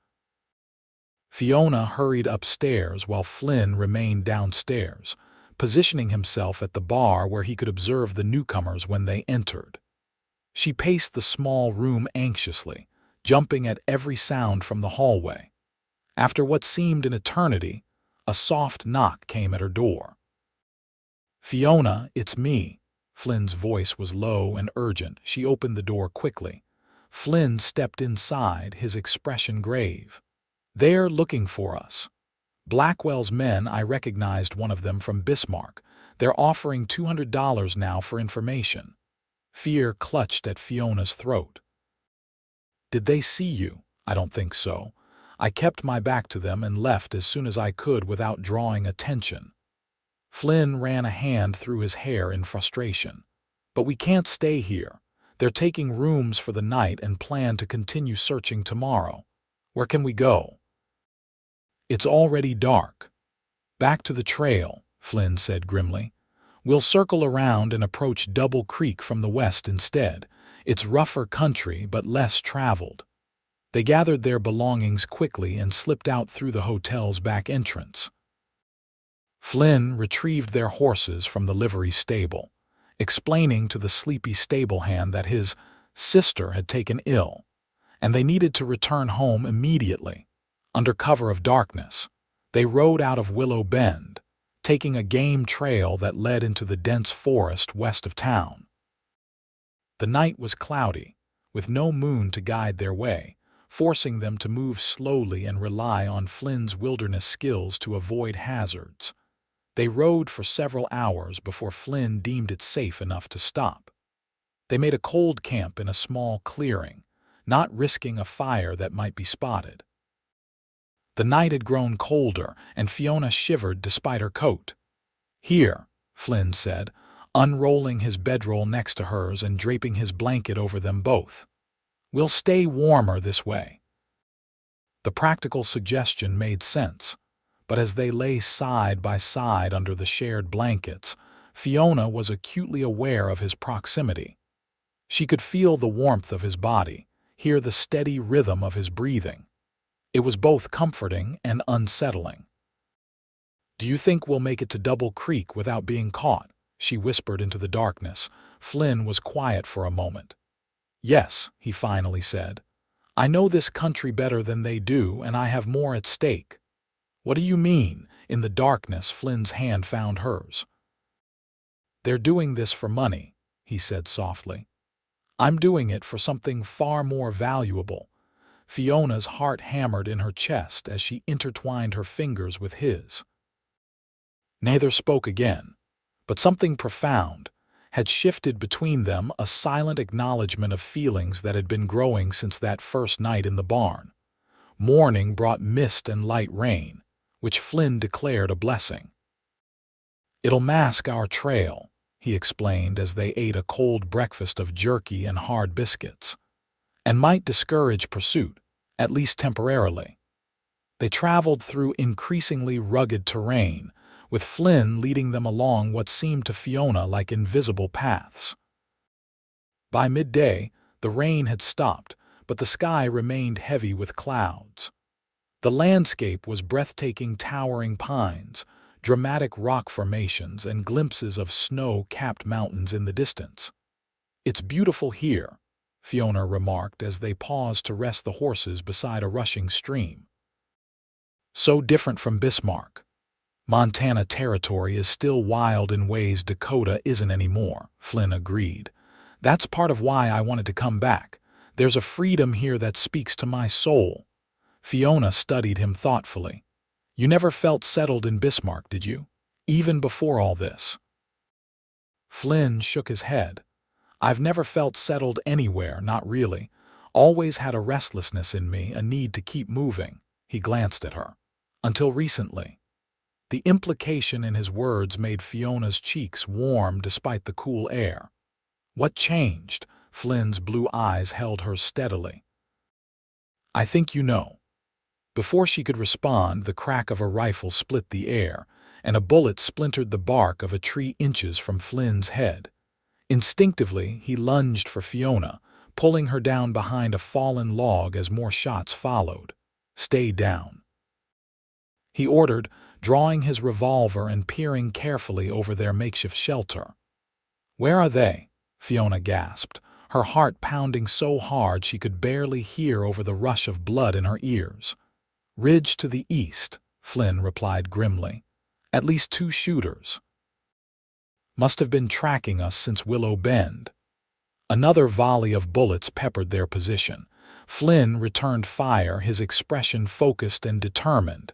Fiona hurried upstairs while Flynn remained downstairs, positioning himself at the bar where he could observe the newcomers when they entered. She paced the small room anxiously, jumping at every sound from the hallway. After what seemed an eternity, a soft knock came at her door. "Fiona, it's me." Flynn's voice was low and urgent. She opened the door quickly. Flynn stepped inside, his expression grave. "They're looking for us. Blackwell's men. I recognized one of them from Bismarck. They're offering $200 now for information." Fear clutched at Fiona's throat. "Did they see you?" "I don't think so. I kept my back to them and left as soon as I could without drawing attention." Flynn ran a hand through his hair in frustration. "But we can't stay here. They're taking rooms for the night and plan to continue searching tomorrow. Where can we go?" "It's already dark." "Back to the trail," Flynn said grimly. We'll circle around and approach Double Creek from the west instead. It's rougher country but less traveled." They gathered their belongings quickly and slipped out through the hotel's back entrance. Flynn retrieved their horses from the livery stable, explaining to the sleepy stable hand that his sister had taken ill, and they needed to return home immediately. Under cover of darkness, they rode out of Willow Bend, taking a game trail that led into the dense forest west of town. The night was cloudy, with no moon to guide their way, forcing them to move slowly and rely on Flynn's wilderness skills to avoid hazards. They rode for several hours before Flynn deemed it safe enough to stop. They made a cold camp in a small clearing, not risking a fire that might be spotted. The night had grown colder, and Fiona shivered despite her coat. "Here," Flynn said, unrolling his bedroll next to hers and draping his blanket over them both. "We'll stay warmer this way." The practical suggestion made sense, but as they lay side by side under the shared blankets, Fiona was acutely aware of his proximity. She could feel the warmth of his body, hear the steady rhythm of his breathing. It was both comforting and unsettling. "Do you think we'll make it to Double Creek without being caught?" she whispered into the darkness. Flynn was quiet for a moment. "Yes," he finally said. "I know this country better than they do, and I have more at stake." "What do you mean?" In the darkness, Flynn's hand found hers. "They're doing this for money," he said softly. "I'm doing it for something far more valuable." Fiona's heart hammered in her chest as she intertwined her fingers with his. Neither spoke again, but something profound had shifted between them, a silent acknowledgement of feelings that had been growing since that first night in the barn. Morning brought mist and light rain, which Flynn declared a blessing. "It'll mask our trail," he explained as they ate a cold breakfast of jerky and hard biscuits, "and might discourage pursuit, at least temporarily." They traveled through increasingly rugged terrain, with Flynn leading them along what seemed to Fiona like invisible paths. By midday, the rain had stopped, but the sky remained heavy with clouds. The landscape was breathtaking, towering pines, dramatic rock formations, and glimpses of snow-capped mountains in the distance. "It's beautiful here," Fiona remarked as they paused to rest the horses beside a rushing stream. "So different from Bismarck. Montana territory is still wild in ways Dakota isn't anymore," Flynn agreed. "That's part of why I wanted to come back. There's a freedom here that speaks to my soul." Fiona studied him thoughtfully. "You never felt settled in Bismarck, did you? Even before all this?" Flynn shook his head. "I've never felt settled anywhere, not really. Always had a restlessness in me, a need to keep moving." He glanced at her. "Until recently." The implication in his words made Fiona's cheeks warm despite the cool air. "What changed?" Flynn's blue eyes held hers steadily. "I think you know." Before she could respond, the crack of a rifle split the air, and a bullet splintered the bark of a tree inches from Flynn's head. Instinctively, he lunged for Fiona, pulling her down behind a fallen log as more shots followed. "Stay down," he ordered, drawing his revolver and peering carefully over their makeshift shelter. "Where are they?" Fiona gasped, her heart pounding so hard she could barely hear over the rush of blood in her ears. "Ridge to the east," Flynn replied grimly. "At least 2 shooters. Must have been tracking us since Willow Bend." Another volley of bullets peppered their position. Flynn returned fire, his expression focused and determined.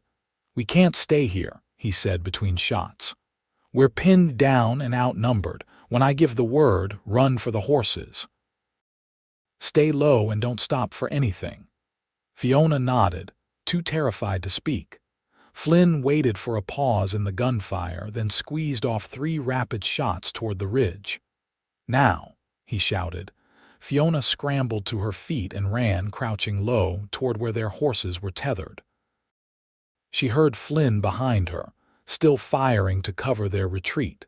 "We can't stay here," he said between shots. "We're pinned down and outnumbered. When I give the word, run for the horses. Stay low and don't stop for anything." Fiona nodded, too terrified to speak. Flynn waited for a pause in the gunfire, then squeezed off 3 rapid shots toward the ridge. "Now," he shouted. Fiona scrambled to her feet and ran, crouching low, toward where their horses were tethered. She heard Flynn behind her, still firing to cover their retreat.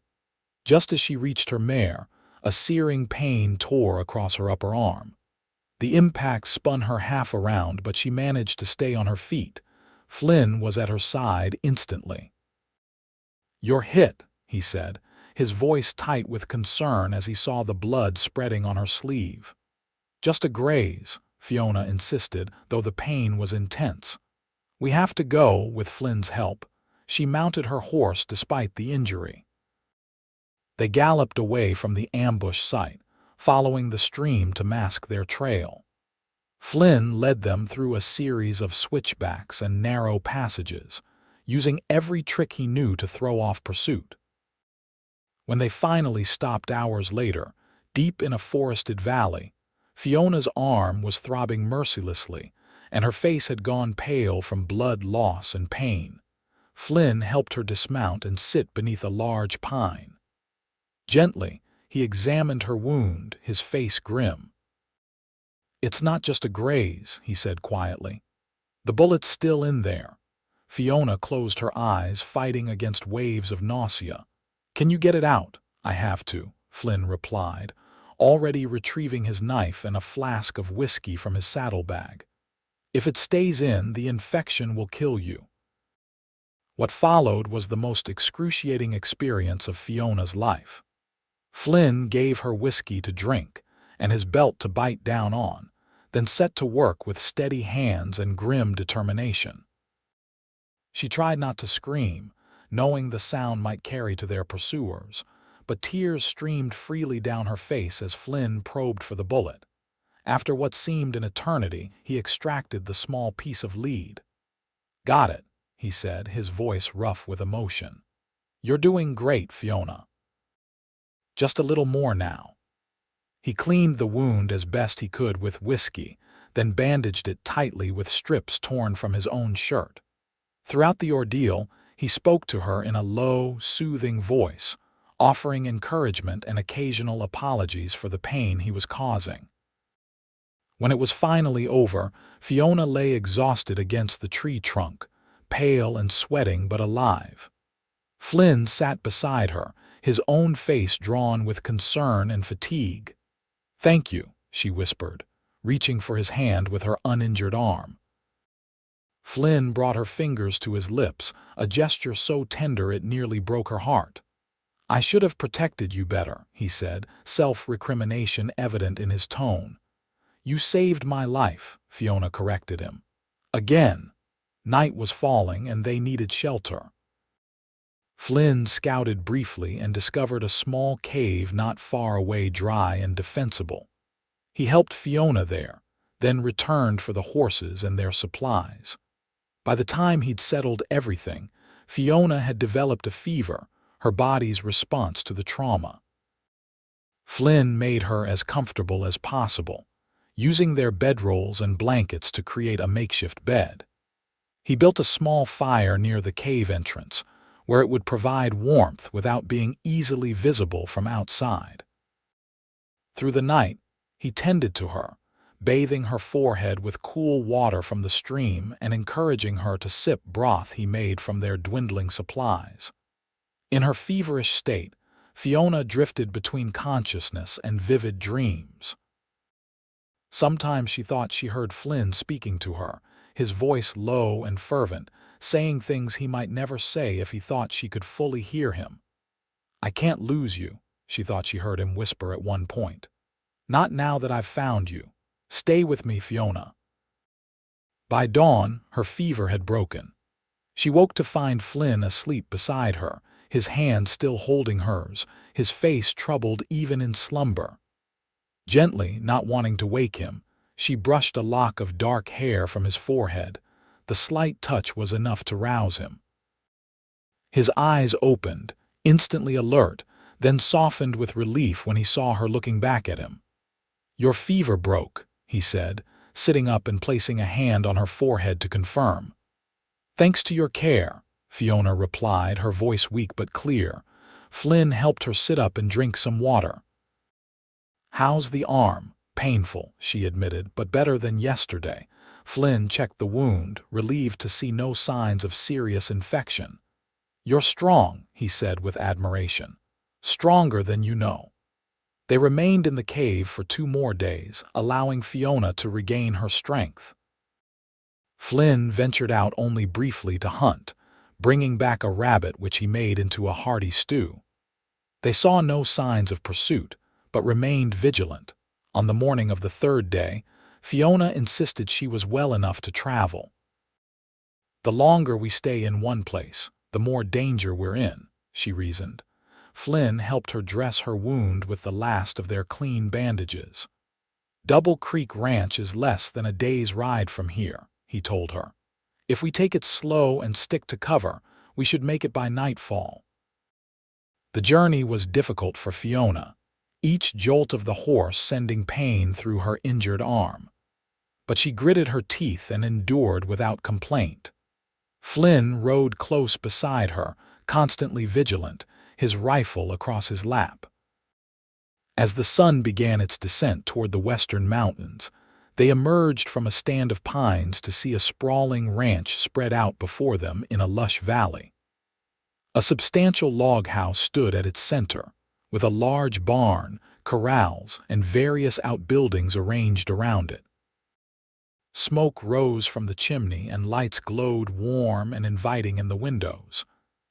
Just as she reached her mare, a searing pain tore across her upper arm. The impact spun her half around, but she managed to stay on her feet. Flynn was at her side instantly. "You're hit," he said, his voice tight with concern as he saw the blood spreading on her sleeve. "Just a graze," Fiona insisted, though the pain was intense. "We have to go, with Flynn's help." She mounted her horse despite the injury. They galloped away from the ambush site, following the stream to mask their trail. Flynn led them through a series of switchbacks and narrow passages, using every trick he knew to throw off pursuit. When they finally stopped hours later, deep in a forested valley, Fiona's arm was throbbing mercilessly, and her face had gone pale from blood loss and pain. Flynn helped her dismount and sit beneath a large pine. Gently, he examined her wound, his face grim. "It's not just a graze," he said quietly. "The bullet's still in there." Fiona closed her eyes, fighting against waves of nausea. "Can you get it out?" "I have to," Flynn replied, already retrieving his knife and a flask of whiskey from his saddlebag. "If it stays in, the infection will kill you." What followed was the most excruciating experience of Fiona's life. Flynn gave her whiskey to drink and his belt to bite down on, then set to work with steady hands and grim determination. She tried not to scream, knowing the sound might carry to their pursuers, but tears streamed freely down her face as Flynn probed for the bullet. After what seemed an eternity, he extracted the small piece of lead. "Got it," he said, his voice rough with emotion. "You're doing great, Fiona. Just a little more now." He cleaned the wound as best he could with whiskey, then bandaged it tightly with strips torn from his own shirt. Throughout the ordeal, he spoke to her in a low, soothing voice, offering encouragement and occasional apologies for the pain he was causing. When it was finally over, Fiona lay exhausted against the tree trunk, pale and sweating but alive. Flynn sat beside her, his own face drawn with concern and fatigue. "Thank you," she whispered, reaching for his hand with her uninjured arm. Flynn brought her fingers to his lips, a gesture so tender it nearly broke her heart. "I should have protected you better," he said, self-recrimination evident in his tone. "You saved my life," Fiona corrected him. Again. Night was falling and they needed shelter. Flynn scouted briefly and discovered a small cave not far away, dry and defensible. He helped Fiona there, then returned for the horses and their supplies. By the time he'd settled everything, Fiona had developed a fever, her body's response to the trauma. Flynn made her as comfortable as possible, using their bedrolls and blankets to create a makeshift bed. He built a small fire near the cave entrance, where it would provide warmth without being easily visible from outside. Through the night, he tended to her, bathing her forehead with cool water from the stream and encouraging her to sip broth he made from their dwindling supplies. In her feverish state, Fiona drifted between consciousness and vivid dreams. Sometimes she thought she heard Flynn speaking to her, his voice low and fervent, saying things he might never say if he thought she could fully hear him. "I can't lose you," she thought she heard him whisper at one point. "Not now that I've found you. Stay with me, Fiona." By dawn, her fever had broken. She woke to find Flynn asleep beside her, his hand still holding hers, his face troubled even in slumber. Gently, not wanting to wake him, she brushed a lock of dark hair from his forehead. The slight touch was enough to rouse him. His eyes opened, instantly alert, then softened with relief when he saw her looking back at him. "Your fever broke," he said, sitting up and placing a hand on her forehead to confirm. "Thanks to your care," Fiona replied, her voice weak but clear. Flynn helped her sit up and drink some water. "How's the arm?" "Painful," she admitted, "but better than yesterday." Flynn checked the wound, relieved to see no signs of serious infection. "You're strong," he said with admiration. stronger than you know. They remained in the cave for 2 more days, allowing Fiona to regain her strength. Flynn ventured out only briefly to hunt, bringing back a rabbit which he made into a hearty stew. They saw no signs of pursuit, but remained vigilant. On the morning of the 3rd day, Fiona insisted she was well enough to travel. "The longer we stay in one place, the more danger we're in," she reasoned. Flynn helped her dress her wound with the last of their clean bandages. "Double Creek Ranch is less than a day's ride from here," he told her. "If we take it slow and stick to cover, we should make it by nightfall." The journey was difficult for Fiona, each jolt of the horse sending pain through her injured arm. But she gritted her teeth and endured without complaint. Flynn rode close beside her, constantly vigilant, his rifle across his lap. As the sun began its descent toward the western mountains, they emerged from a stand of pines to see a sprawling ranch spread out before them in a lush valley. A substantial log house stood at its center, with a large barn, corrals, and various outbuildings arranged around it. Smoke rose from the chimney and lights glowed warm and inviting in the windows.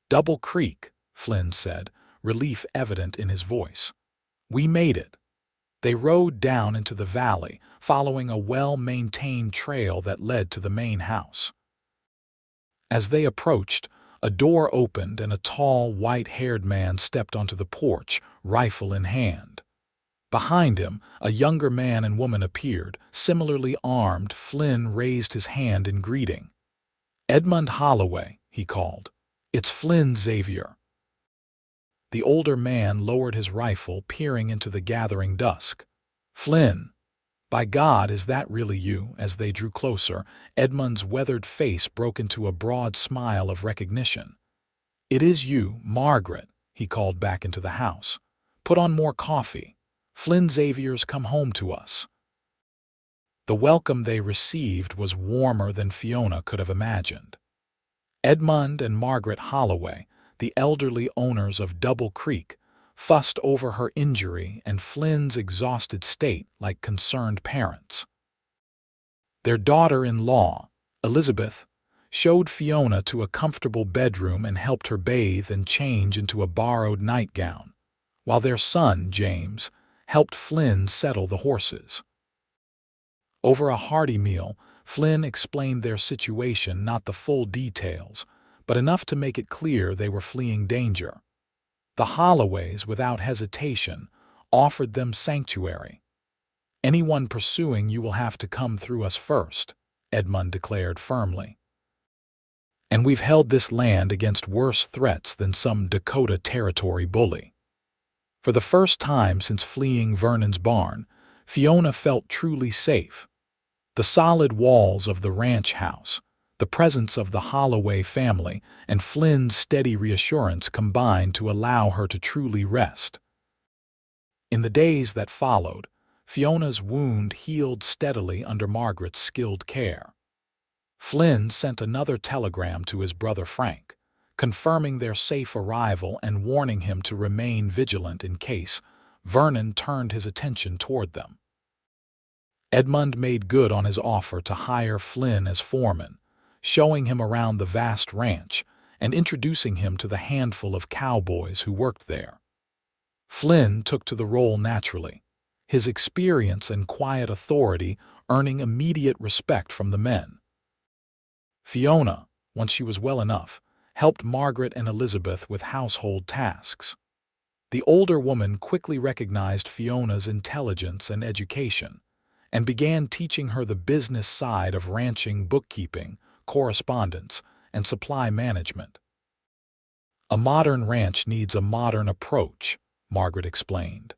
"Double Creek," Flynn said, relief evident in his voice. "We made it." They rode down into the valley, following a well-maintained trail that led to the main house. As they approached, a door opened and a tall, white-haired man stepped onto the porch, rifle in hand. Behind him, a younger man and woman appeared, similarly armed. Flynn raised his hand in greeting. "Edmund Holloway," he called. "It's Flynn Xavier." The older man lowered his rifle, peering into the gathering dusk. "Flynn, by God, is that really you?" As they drew closer, Edmund's weathered face broke into a broad smile of recognition. "It is you, Margaret," he called back into the house. "Put on more coffee. Flynn Xavier's come home to us." The welcome they received was warmer than Fiona could have imagined. Edmund and Margaret Holloway, the elderly owners of Double Creek, fussed over her injury and Flynn's exhausted state like concerned parents. Their daughter-in-law, Elizabeth, showed Fiona to a comfortable bedroom and helped her bathe and change into a borrowed nightgown, while their son, James, helped Flynn settle the horses. Over a hearty meal, Flynn explained their situation, not the full details, but enough to make it clear they were fleeing danger. The Holloways, without hesitation, offered them sanctuary. "Anyone pursuing you will have to come through us first," Edmund declared firmly. "And we've held this land against worse threats than some Dakota Territory bully." For the first time since fleeing Vernon's barn, Fiona felt truly safe. The solid walls of the ranch house, the presence of the Holloway family, and Flynn's steady reassurance combined to allow her to truly rest. In the days that followed, Fiona's wound healed steadily under Margaret's skilled care. Flynn sent another telegram to his brother Frank, confirming their safe arrival and warning him to remain vigilant in case Vernon turned his attention toward them. Edmund made good on his offer to hire Flynn as foreman, showing him around the vast ranch and introducing him to the handful of cowboys who worked there. Flynn took to the role naturally, his experience and quiet authority earning immediate respect from the men. Fiona, once she was well enough, helped Margaret and Elizabeth with household tasks. The older woman quickly recognized Fiona's intelligence and education, and began teaching her the business side of ranching, bookkeeping, correspondence, and supply management. "A modern ranch needs a modern approach," Margaret explained.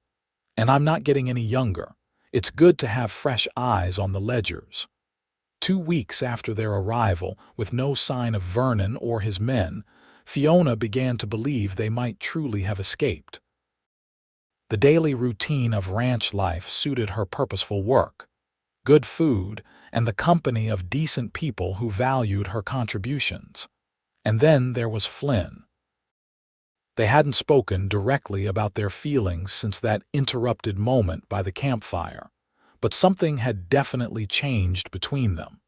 "And I'm not getting any younger. It's good to have fresh eyes on the ledgers." 2 weeks after their arrival, with no sign of Vernon or his men, Fiona began to believe they might truly have escaped. The daily routine of ranch life suited her purposeful work, good food, and the company of decent people who valued her contributions. And then there was Flynn. They hadn't spoken directly about their feelings since that interrupted moment by the campfire, but something had definitely changed between them.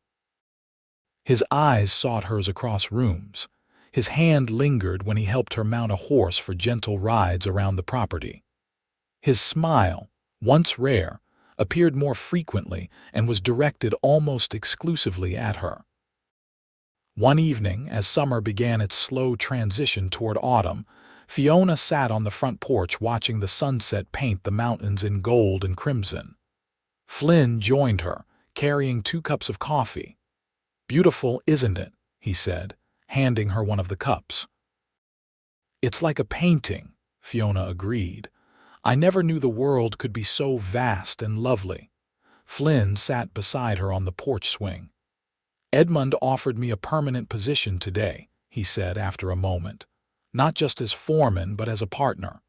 His eyes sought hers across rooms. His hand lingered when he helped her mount a horse for gentle rides around the property. His smile, once rare, appeared more frequently and was directed almost exclusively at her. One evening, as summer began its slow transition toward autumn, Fiona sat on the front porch watching the sunset paint the mountains in gold and crimson. Flynn joined her, carrying 2 cups of coffee. "Beautiful, isn't it?" he said, handing her one of the cups. "It's like a painting," Fiona agreed. "I never knew the world could be so vast and lovely." Flynn sat beside her on the porch swing. "Edmund offered me a permanent position today," he said after a moment. "Not just as foreman, but as a partner.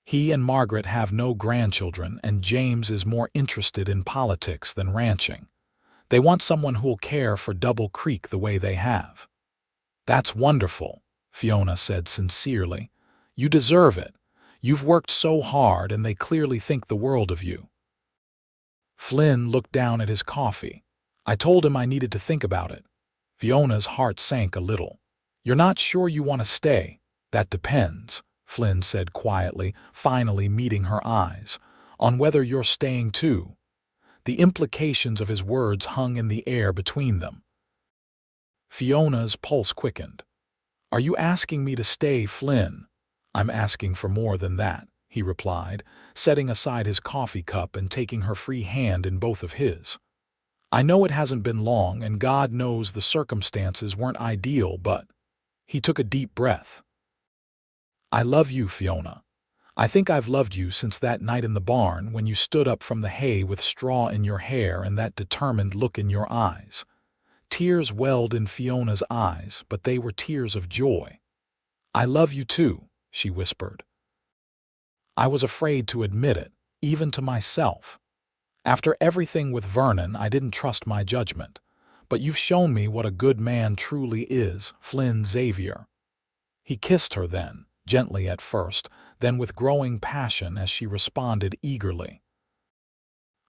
He and Margaret have no grandchildren, and James is more interested in politics than ranching. They want someone who'll care for Double Creek the way they have." "That's wonderful," Fiona said sincerely. "You deserve it. You've worked so hard, and they clearly think the world of you." Flynn looked down at his coffee. "I told him I needed to think about it." Fiona's heart sank a little. "You're not sure you want to stay?" "That depends," Flynn said quietly, finally meeting her eyes, "on whether you're staying too." The implications of his words hung in the air between them. Fiona's pulse quickened. "Are you asking me to stay, Flynn?" "I'm asking for more than that," he replied, setting aside his coffee cup and taking her free hand in both of his. "I know it hasn't been long, and God knows the circumstances weren't ideal, but—" He took a deep breath. "I love you, Fiona. I think I've loved you since that night in the barn when you stood up from the hay with straw in your hair and that determined look in your eyes." Tears welled in Fiona's eyes, but they were tears of joy. "I love you too," she whispered. "I was afraid to admit it, even to myself. After everything with Vernon, I didn't trust my judgment. But you've shown me what a good man truly is, Flynn Xavier." He kissed her then, gently at first, then with growing passion as she responded eagerly.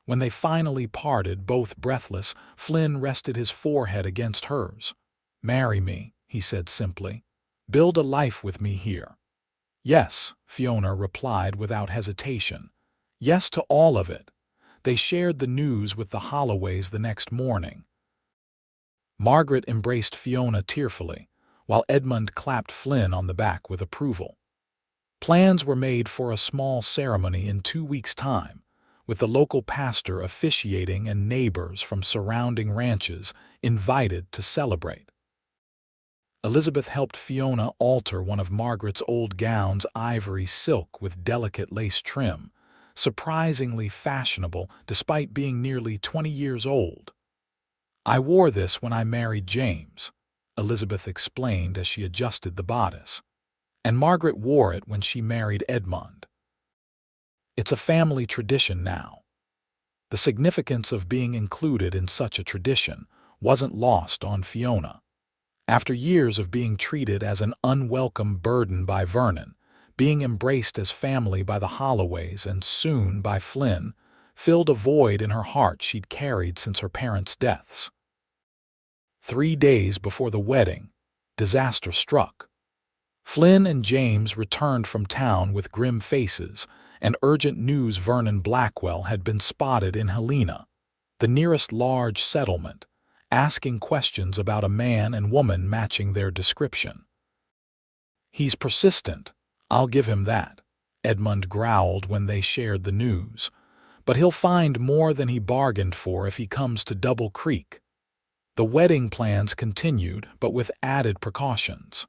When they finally parted, both breathless, Flynn rested his forehead against hers. "Marry me," he said simply. "Build a life with me here." "Yes," Fiona replied without hesitation. "Yes to all of it." They shared the news with the Holloways the next morning. Margaret embraced Fiona tearfully, while Edmund clapped Flynn on the back with approval. Plans were made for a small ceremony in 2 weeks' time, with the local pastor officiating and neighbors from surrounding ranches invited to celebrate. Elizabeth helped Fiona alter one of Margaret's old gowns, ivory silk with delicate lace trim, surprisingly fashionable despite being nearly 20 years old. "I wore this when I married James," Elizabeth explained as she adjusted the bodice. "And Margaret wore it when she married Edmund. It's a family tradition now." The significance of being included in such a tradition wasn't lost on Fiona. After years of being treated as an unwelcome burden by Vernon, being embraced as family by the Holloways and soon by Flynn, filled a void in her heart she'd carried since her parents' deaths. 3 days before the wedding, disaster struck. Flynn and James returned from town with grim faces and urgent news Vernon Blackwell had been spotted in Helena, the nearest large settlement, asking questions about a man and woman matching their description. "He's persistent, I'll give him that," Edmund growled when they shared the news. "But he'll find more than he bargained for if he comes to Double Creek." The wedding plans continued, but with added precautions.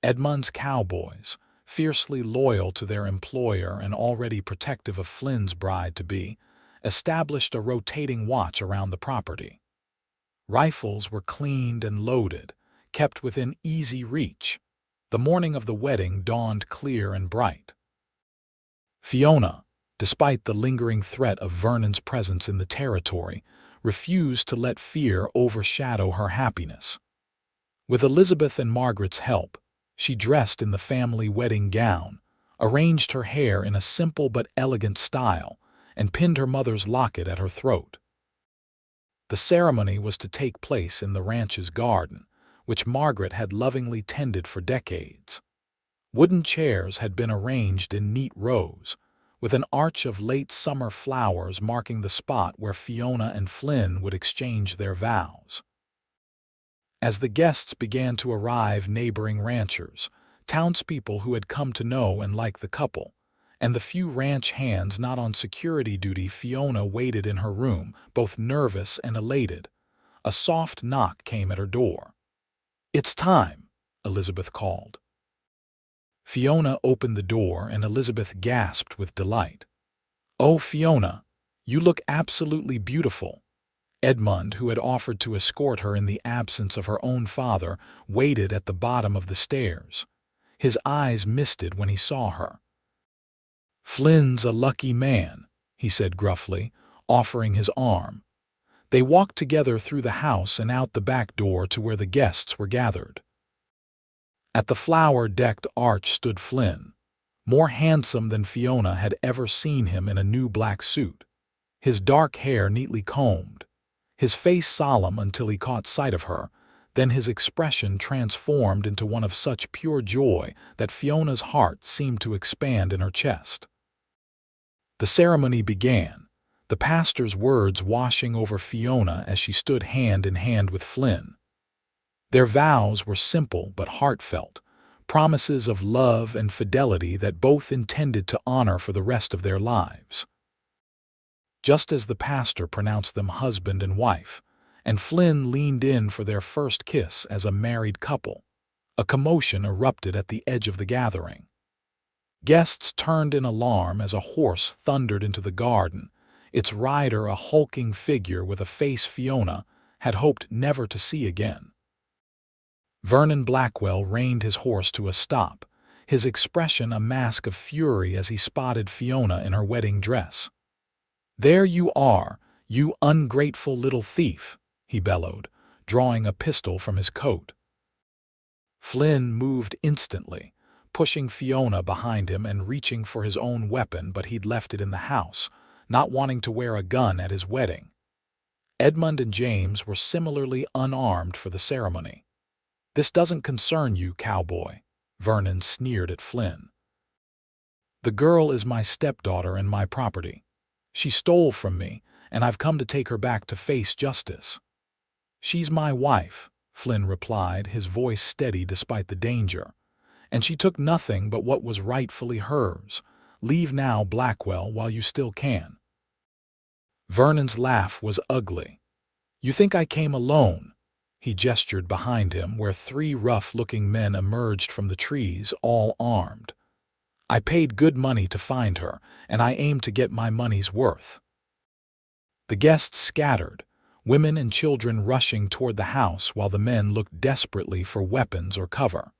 Edmund's cowboys, fiercely loyal to their employer and already protective of Flynn's bride-to-be, established a rotating watch around the property. Rifles were cleaned and loaded, kept within easy reach. The morning of the wedding dawned clear and bright. Fiona, despite the lingering threat of Vernon's presence in the territory, refused to let fear overshadow her happiness. With Elizabeth and Margaret's help, She dressed in the family wedding gown, arranged her hair in a simple but elegant style, and pinned her mother's locket at her throat. The ceremony was to take place in the ranch's garden, which Margaret had lovingly tended for decades. Wooden chairs had been arranged in neat rows, with an arch of late summer flowers marking the spot where Fiona and Flynn would exchange their vows. As the guests began to arrive, neighboring ranchers, townspeople who had come to know and like the couple, and the few ranch hands not on security duty, Fiona waited in her room, both nervous and elated. A soft knock came at her door. "It's time," Elizabeth called. Fiona opened the door, and Elizabeth gasped with delight. "Oh, Fiona, you look absolutely beautiful." Edmund, who had offered to escort her in the absence of her own father, waited at the bottom of the stairs. His eyes misted when he saw her. "Flynn's a lucky man," he said gruffly, offering his arm. They walked together through the house and out the back door to where the guests were gathered. At the flower-decked arch stood Flynn, more handsome than Fiona had ever seen him in a new black suit, his dark hair neatly combed, his face solemn until he caught sight of her. Then his expression transformed into one of such pure joy that Fiona's heart seemed to expand in her chest. The ceremony began, the pastor's words washing over Fiona as she stood hand in hand with Flynn. Their vows were simple but heartfelt, promises of love and fidelity that both intended to honor for the rest of their lives. Just as the pastor pronounced them husband and wife, and Flynn leaned in for their first kiss as a married couple, a commotion erupted at the edge of the gathering. Guests turned in alarm as a horse thundered into the garden, its rider a hulking figure with a face Fiona had hoped never to see again. Vernon Blackwell reined his horse to a stop, his expression a mask of fury as he spotted Fiona in her wedding dress. "There you are, you ungrateful little thief," he bellowed, drawing a pistol from his coat. Flynn moved instantly, pushing Fiona behind him and reaching for his own weapon, but he'd left it in the house, not wanting to wear a gun at his wedding. Edmund and James were similarly unarmed for the ceremony. "This doesn't concern you, cowboy," Vernon sneered at Flynn. "The girl is my stepdaughter and my property. She stole from me, and I've come to take her back to face justice." "She's my wife," Flynn replied, his voice steady despite the danger. "And she took nothing but what was rightfully hers. Leave now, Blackwell, while you still can." Vernon's laugh was ugly. "You think I came alone?" He gestured behind him, where three rough-looking men emerged from the trees, all armed. "I paid good money to find her, and I aim to get my money's worth." The guests scattered, women and children rushing toward the house while the men looked desperately for weapons or cover.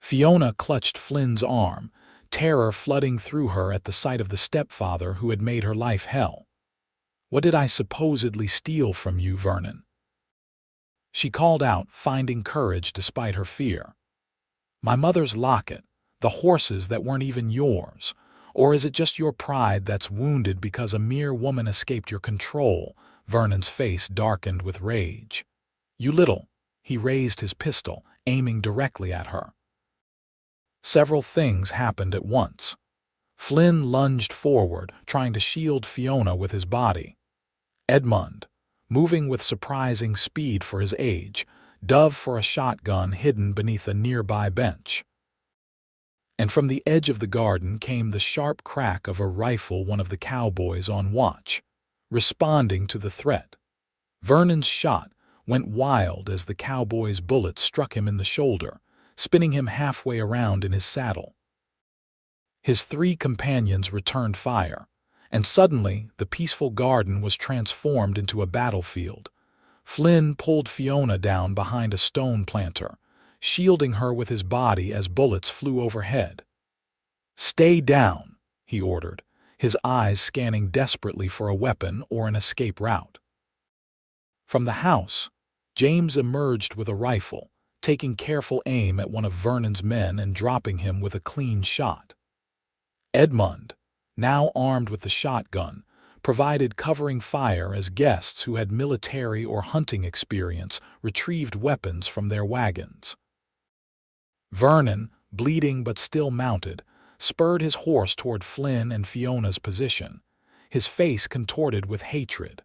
Fiona clutched Flynn's arm, terror flooding through her at the sight of the stepfather who had made her life hell. "What did I supposedly steal from you, Vernon?" she called out, finding courage despite her fear. "My mother's locket, the horses that weren't even yours. Or is it just your pride that's wounded because a mere woman escaped your control?" Vernon's face darkened with rage. "You little—" He raised his pistol, aiming directly at her. Several things happened at once. Flynn lunged forward, trying to shield Fiona with his body. Edmund, moving with surprising speed for his age, dove for a shotgun hidden beneath a nearby bench. And from the edge of the garden came the sharp crack of a rifle, one of the cowboys on watch, responding to the threat. Vernon's shot went wild as the cowboy's bullet struck him in the shoulder, spinning him halfway around in his saddle. His three companions returned fire, and suddenly the peaceful garden was transformed into a battlefield. Flynn pulled Fiona down behind a stone planter, shielding her with his body as bullets flew overhead. "Stay down," he ordered, his eyes scanning desperately for a weapon or an escape route. From the house, James emerged with a rifle, taking careful aim at one of Vernon's men and dropping him with a clean shot. Edmund, now armed with the shotgun, provided covering fire as guests who had military or hunting experience retrieved weapons from their wagons. Vernon, bleeding but still mounted, spurred his horse toward Flynn and Fiona's position, his face contorted with hatred.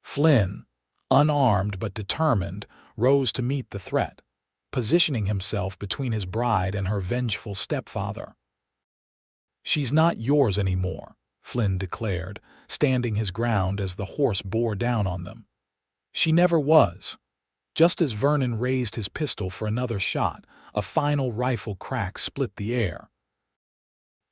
Flynn, unarmed but determined, rose to meet the threat, positioning himself between his bride and her vengeful stepfather. "She's not yours anymore," Flynn declared, standing his ground as the horse bore down on them. "She never was." Just as Vernon raised his pistol for another shot, a final rifle crack split the air.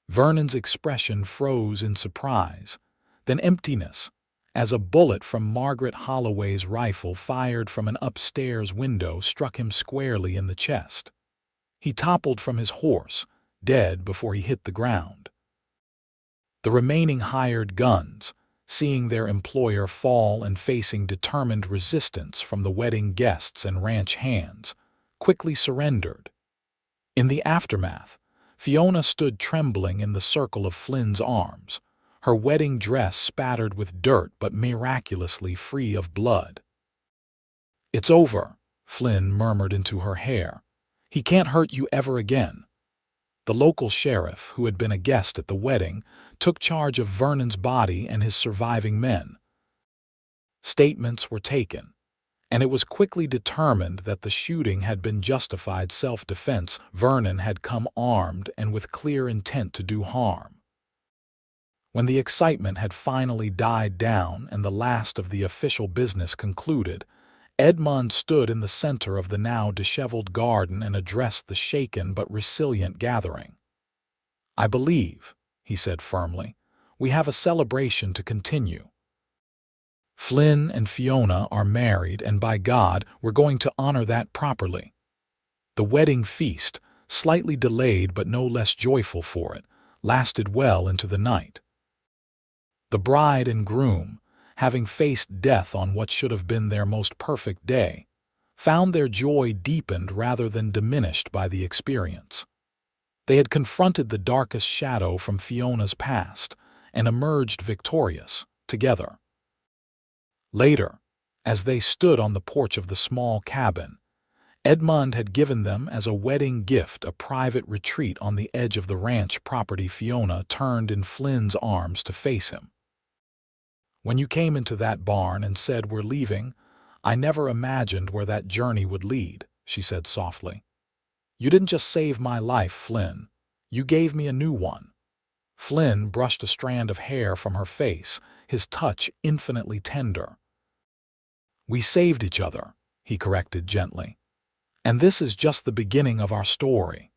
Vernon's expression froze in surprise, then emptiness, as a bullet from Margaret Holloway's rifle fired from an upstairs window struck him squarely in the chest. He toppled from his horse, dead before he hit the ground. The remaining hired guns, seeing their employer fall and facing determined resistance from the wedding guests and ranch hands, quickly surrendered. In the aftermath, Fiona stood trembling in the circle of Flynn's arms, her wedding dress spattered with dirt but miraculously free of blood. "It's over," Flynn murmured into her hair. "He can't hurt you ever again." The local sheriff, who had been a guest at the wedding, took charge of Vernon's body and his surviving men. Statements were taken, and it was quickly determined that the shooting had been justified self-defense. Vernon had come armed and with clear intent to do harm. When the excitement had finally died down and the last of the official business concluded, Edmund stood in the center of the now disheveled garden and addressed the shaken but resilient gathering. "I believe," he said firmly, "we have a celebration to continue. Flynn and Fiona are married, and by God, we're going to honor that properly." The wedding feast, slightly delayed but no less joyful for it, lasted well into the night. The bride and groom, having faced death on what should have been their most perfect day, found their joy deepened rather than diminished by the experience. They had confronted the darkest shadow from Fiona's past and emerged victorious, together. Later, as they stood on the porch of the small cabin, Edmund had given them as a wedding gift a private retreat on the edge of the ranch property. Fiona turned in Flynn's arms to face him. "When you came into that barn and said we're leaving, I never imagined where that journey would lead," she said softly. "You didn't just save my life, Flynn. You gave me a new one." Flynn brushed a strand of hair from her face, his touch infinitely tender. "We saved each other," he corrected gently. "And this is just the beginning of our story."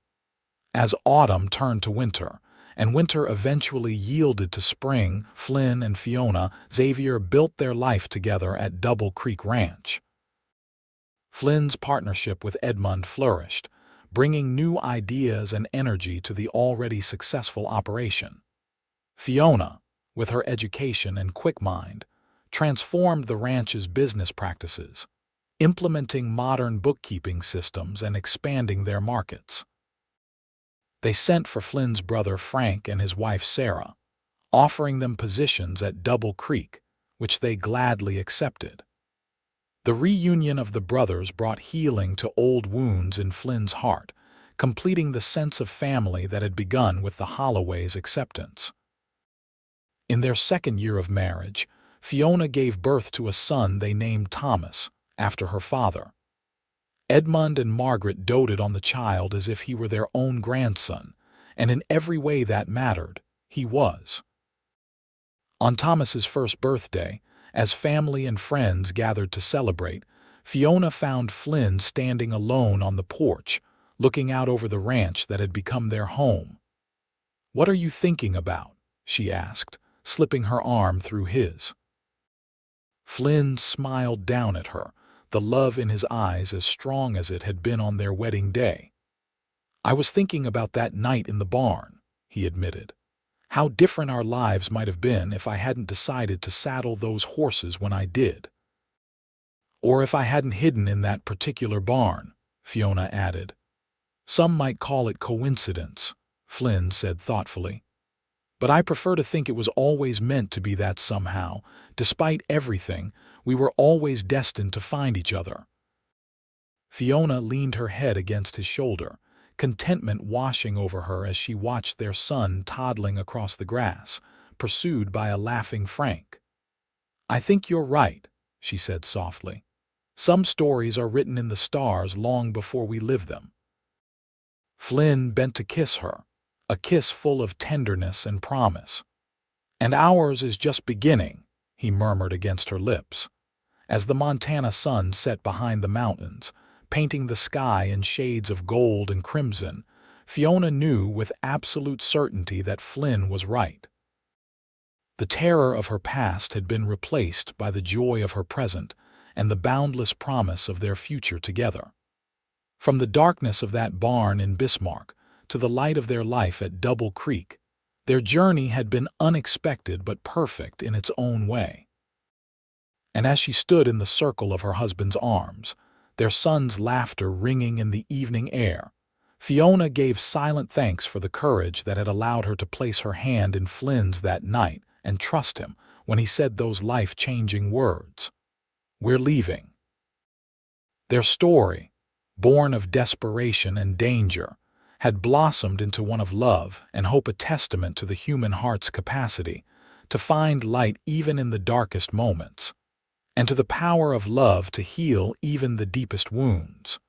As autumn turned to winter, and winter eventually yielded to spring, Flynn and Fiona Xavier built their life together at Double Creek Ranch. Flynn's partnership with Edmund flourished, bringing new ideas and energy to the already successful operation. Fiona, with her education and quick mind, transformed the ranch's business practices, implementing modern bookkeeping systems and expanding their markets. They sent for Flynn's brother Frank and his wife Sarah, offering them positions at Double Creek, which they gladly accepted. The reunion of the brothers brought healing to old wounds in Flynn's heart, completing the sense of family that had begun with the Holloways' acceptance. In their second year of marriage, Fiona gave birth to a son they named Thomas, after her father. Edmund and Margaret doted on the child as if he were their own grandson, and in every way that mattered, he was. On Thomas's first birthday, as family and friends gathered to celebrate, Fiona found Flynn standing alone on the porch, looking out over the ranch that had become their home. "What are you thinking about?" she asked, slipping her arm through his. Flynn smiled down at her, the love in his eyes as strong as it had been on their wedding day. "I was thinking about that night in the barn," he admitted. "How different our lives might have been if I hadn't decided to saddle those horses when I did. Or if I hadn't hidden in that particular barn," Fiona added. Some might call it coincidence, Flynn said thoughtfully. But I prefer to think it was always meant to be that somehow. Despite everything, we were always destined to find each other. Fiona leaned her head against his shoulder, contentment washing over her as she watched their son toddling across the grass, pursued by a laughing Frank. I think you're right, she said softly. Some stories are written in the stars long before we live them. Flynn bent to kiss her, a kiss full of tenderness and promise. And ours is just beginning, he murmured against her lips. As the Montana sun set behind the mountains, painting the sky in shades of gold and crimson, Fiona knew with absolute certainty that Flynn was right. The terror of her past had been replaced by the joy of her present and the boundless promise of their future together. From the darkness of that barn in Bismarck to the light of their life at Double Creek, their journey had been unexpected but perfect in its own way. And as she stood in the circle of her husband's arms, their son's laughter ringing in the evening air, Fiona gave silent thanks for the courage that had allowed her to place her hand in Flynn's that night and trust him when he said those life-changing words. We're leaving. Their story, born of desperation and danger, had blossomed into one of love and hope, a testament to the human heart's capacity to find light even in the darkest moments, and to the power of love to heal even the deepest wounds.